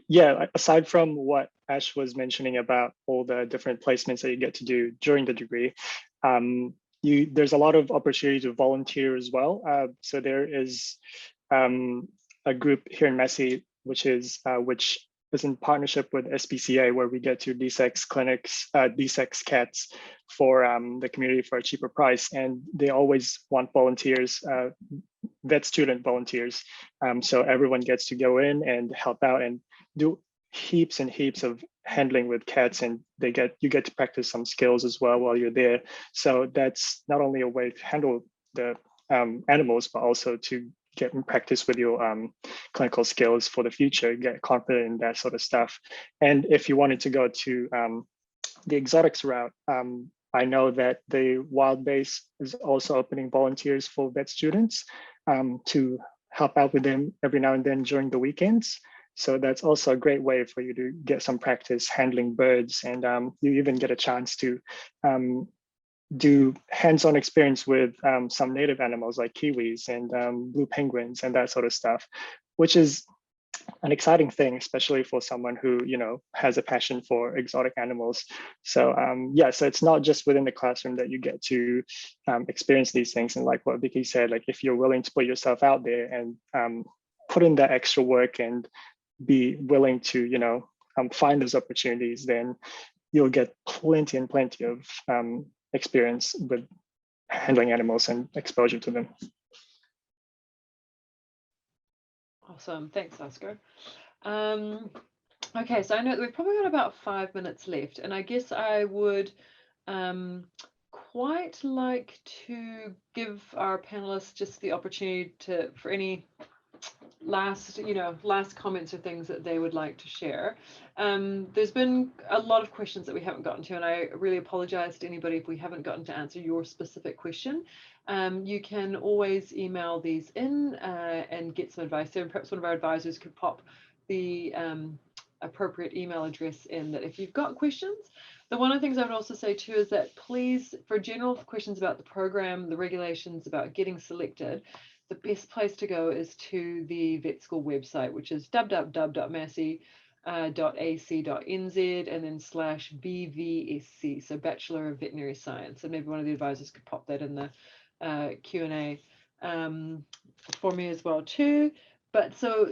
Yeah, aside from what Ash was mentioning about all the different placements that you get to do during the degree, there's a lot of opportunity to volunteer as well. So there is a group here in Massey, which is in partnership with SPCA, where we get to desex clinics, desex cats for the community for a cheaper price. And they always want volunteers, vet student volunteers. So everyone gets to go in and help out and do heaps and heaps of handling with cats, and you get to practice some skills as well while you're there. So that's not only a way to handle the animals, but also to get in practice with your clinical skills for the future, get confident in that sort of stuff. And if you wanted to go to the exotics route, I know that the wild base is also opening volunteers for vet students to help out with them every now and then during the weekends. So that's also a great way for you to get some practice handling birds, and you even get a chance to do hands-on experience with some native animals like kiwis and blue penguins and that sort of stuff, which is an exciting thing, especially for someone who, has a passion for exotic animals. So yeah, so it's not just within the classroom that you get to experience these things. And like what Vicky said, like if you're willing to put yourself out there and put in that extra work and be willing to, find those opportunities, then you'll get plenty and plenty of experience with handling animals and exposure to them. Awesome. Thanks, Oscar. Okay, so I know that we've probably got about 5 minutes left, and I guess I would quite like to give our panelists just the opportunity for any last comments or things that they would like to share. There's been a lot of questions that we haven't gotten to, and I really apologize to anybody if we haven't gotten to answer your specific question. You can always email these in and get some advice there, and perhaps one of our advisors could pop the appropriate email address in that if you've got questions. The one of the things I would also say too is that please, for general questions about the program, the regulations, about getting selected, the best place to go is to the vet school website, which is www.massey.ac.nz and then /BVSC, so Bachelor of Veterinary Science. And maybe one of the advisors could pop that in the Q&A for me as well too. But so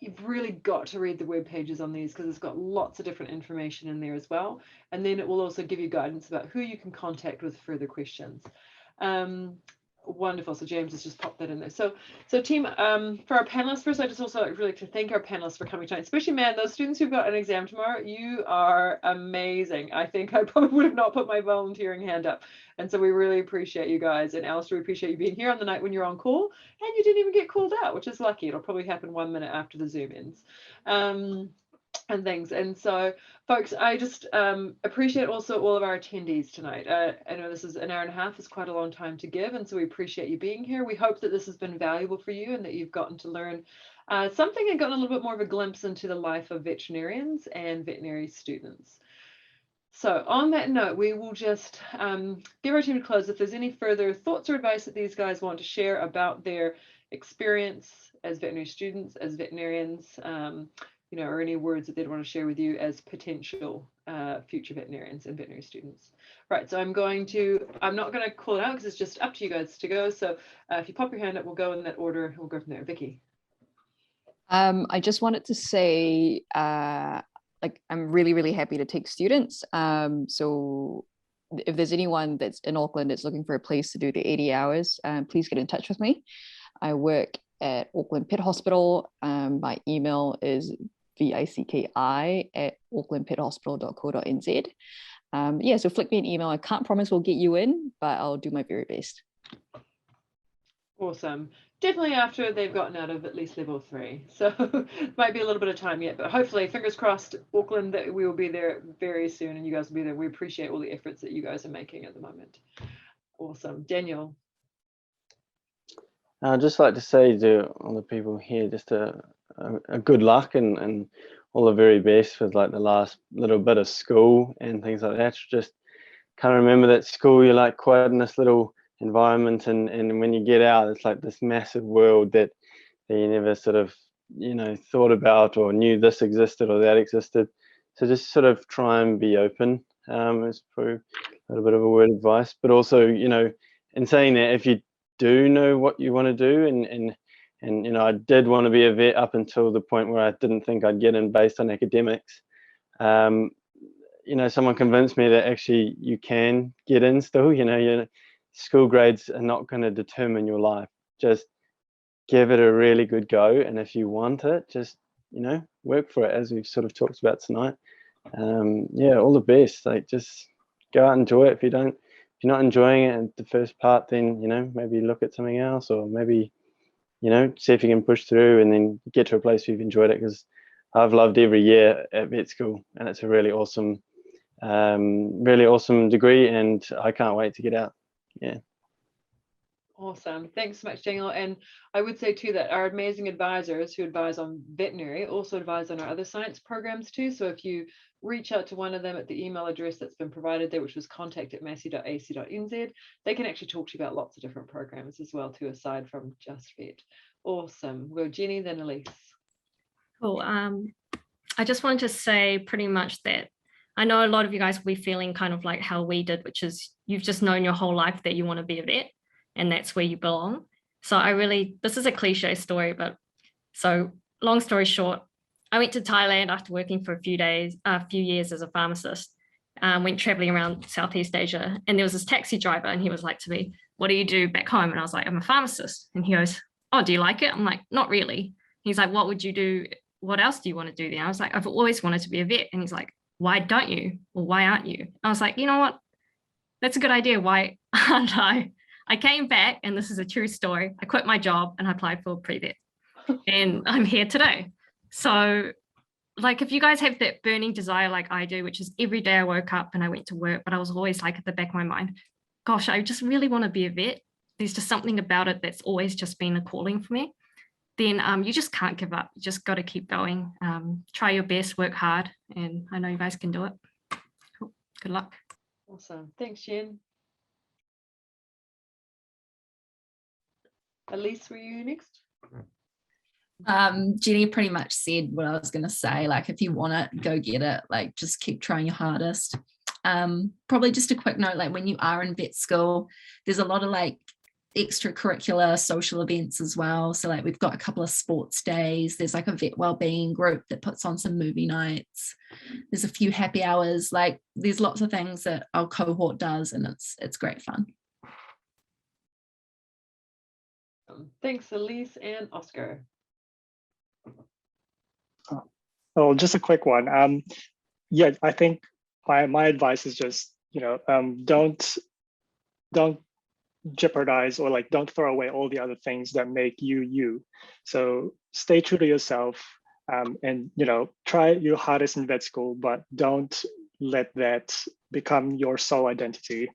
you've really got to read the web pages on these, because it's got lots of different information in there as well. And then it will also give you guidance about who you can contact with further questions. Wonderful. So James has just popped that in there. So team, for our panelists, first I just also really like to thank our panelists for coming tonight, especially, man, those students who've got an exam tomorrow. You are amazing. I think I probably would have not put my volunteering hand up. And so we really appreciate you guys. And Alistair, we appreciate you being here on the night when you're on call, and you didn't even get called out, which is lucky. It'll probably happen 1 minute after the Zoom ends. And things. And so, folks, I just appreciate also all of our attendees tonight. I know this is an hour and a half, is quite a long time to give, and so we appreciate you being here. We hope that this has been valuable for you and that you've gotten to learn something and gotten a little bit more of a glimpse into the life of veterinarians and veterinary students. So on that note, we will just give our team a close. If there's any further thoughts or advice that these guys want to share about their experience as veterinary students, as veterinarians, you know, or any words that they'd want to share with you as potential future veterinarians and veterinary students. Right, so I'm not going to call it out because it's just up to you guys to go. So if you pop your hand up, we'll go in that order. We'll go from there. Vicky. I just wanted to say, like, I'm really, really happy to take students. So if there's anyone that's in Auckland that's looking for a place to do the 80 hours, please get in touch with me. I work at Auckland Pet Hospital. My email is vicki@aucklandpethospital.co.nz. Yeah, so flick me an email. I can't promise we'll get you in, but I'll do my very best. Awesome. Definitely after they've gotten out of at least level 3. So it might be a little bit of time yet, but hopefully, fingers crossed, Auckland, that we will be there very soon and you guys will be there. We appreciate all the efforts that you guys are making at the moment. Awesome. Daniel. I'd just like to say to all the people here, just a good luck and all the very best with like the last little bit of school and things like that. Just kind of remember that school, you're like quite in this little environment, and when you get out, it's like this massive world that you never sort of, you know, thought about or knew this existed or that existed. So just sort of try and be open. It's probably a little bit of a word of advice, but also, you know, in saying that, if you do know what you want to do, and you know, I did want to be a vet up until the point where I didn't think I'd get in based on academics. You know, someone convinced me that actually you can get in still. You know, school grades are not going to determine your life. Just give it a really good go, and if you want it, just, you know, work for it, as we've sort of talked about tonight. Yeah, all the best. Like, just go out and enjoy it. If you're not enjoying it at the first part, then, you know, maybe look at something else, or maybe, you know, see if you can push through and then get to a place where you've enjoyed it, because I've loved every year at vet school, and it's a really awesome degree, and I can't wait to get out. Yeah. Awesome. Thanks so much, Daniel. And I would say too that our amazing advisors who advise on veterinary also advise on our other science programs too. So if you reach out to one of them at the email address that's been provided there, which was contact@massey.ac.nz, they can actually talk to you about lots of different programs as well too, aside from just vet. Awesome. Well, Jenny, then Elise. Cool. I just wanted to say pretty much that I know a lot of you guys will be feeling kind of like how we did, which is you've just known your whole life that you want to be a vet, and that's where you belong. So this is a cliche story, but so long story short, I went to Thailand after working for a few years as a pharmacist, went traveling around Southeast Asia, and there was this taxi driver, and he was like to me, "What do you do back home?" And I was like, "I'm a pharmacist." And he goes, "Oh, do you like it?" I'm like, "Not really." He's like, "What would you do? What else do you want to do then?" I was like, "I've always wanted to be a vet." And he's like, "Why don't you? Or why aren't you?" I was like, "You know what? That's a good idea. Why aren't I?" I came back, and this is a true story. I quit my job and I applied for pre-vet, and I'm here today. So, like, if you guys have that burning desire like I do, which is every day I woke up and I went to work, but I was always like at the back of my mind, gosh, I just really want to be a vet. There's just something about it that's always just been a calling for me. Then you just can't give up. You just got to keep going. Try your best, work hard, and I know you guys can do it. Cool. Good luck. Awesome. Thanks, Jen. Elise, were you next? Jenny pretty much said what I was going to say. Like, if you want it, go get it. Like, just keep trying your hardest. Probably just a quick note, like when you are in vet school, there's a lot of like extracurricular social events as well. So like we've got a couple of sports days. There's like a vet wellbeing group that puts on some movie nights. There's a few happy hours. Like, there's lots of things that our cohort does, and it's great fun. Thanks, Elise and Oscar. Oh, just a quick one. Yeah, I think my advice is just, you know, don't jeopardize, or like don't throw away all the other things that make you you. So stay true to yourself, and, you know, try your hardest in vet school, but don't let that become your sole identity.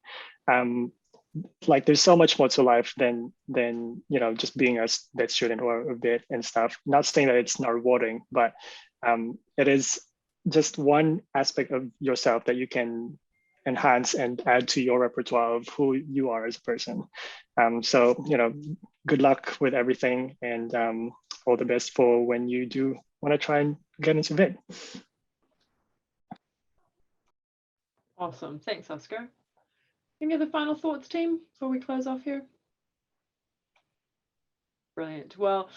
Like, there's so much more to life than you know, just being a vet student or a vet and stuff. Not saying that it's not rewarding, but it is just one aspect of yourself that you can enhance and add to your repertoire of who you are as a person. So, good luck with everything, and all the best for when you do want to try and get into vet. Awesome. Thanks, Oscar. Any other final thoughts, team, before we close off here? Brilliant. Well,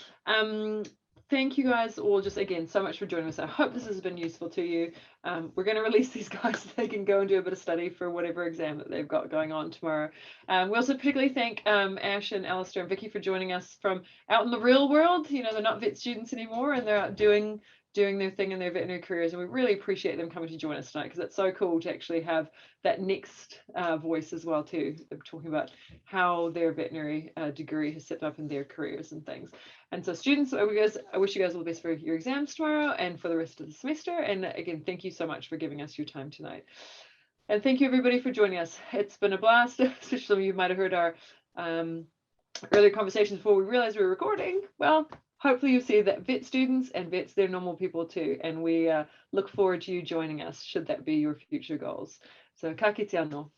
thank you guys all just again so much for joining us. I hope this has been useful to you. We're going to release these guys so they can go and do a bit of study for whatever exam that they've got going on tomorrow. We also particularly thank Ash and Alistair and Vicky for joining us from out in the real world. They're not vet students anymore, and they're out doing their thing in their veterinary careers, and we really appreciate them coming to join us tonight, because it's so cool to actually have that next voice as well too, talking about how their veterinary degree has set up in their careers and things. And so students, I wish you guys all the best for your exams tomorrow and for the rest of the semester. And again, thank you so much for giving us your time tonight. And thank you everybody for joining us. It's been a blast. Especially some of you might have heard our earlier conversations before we realized we were recording. Well, hopefully you see that vet students and vets, they're normal people too. And we look forward to you joining us, should that be your future goals. So ka kite anō.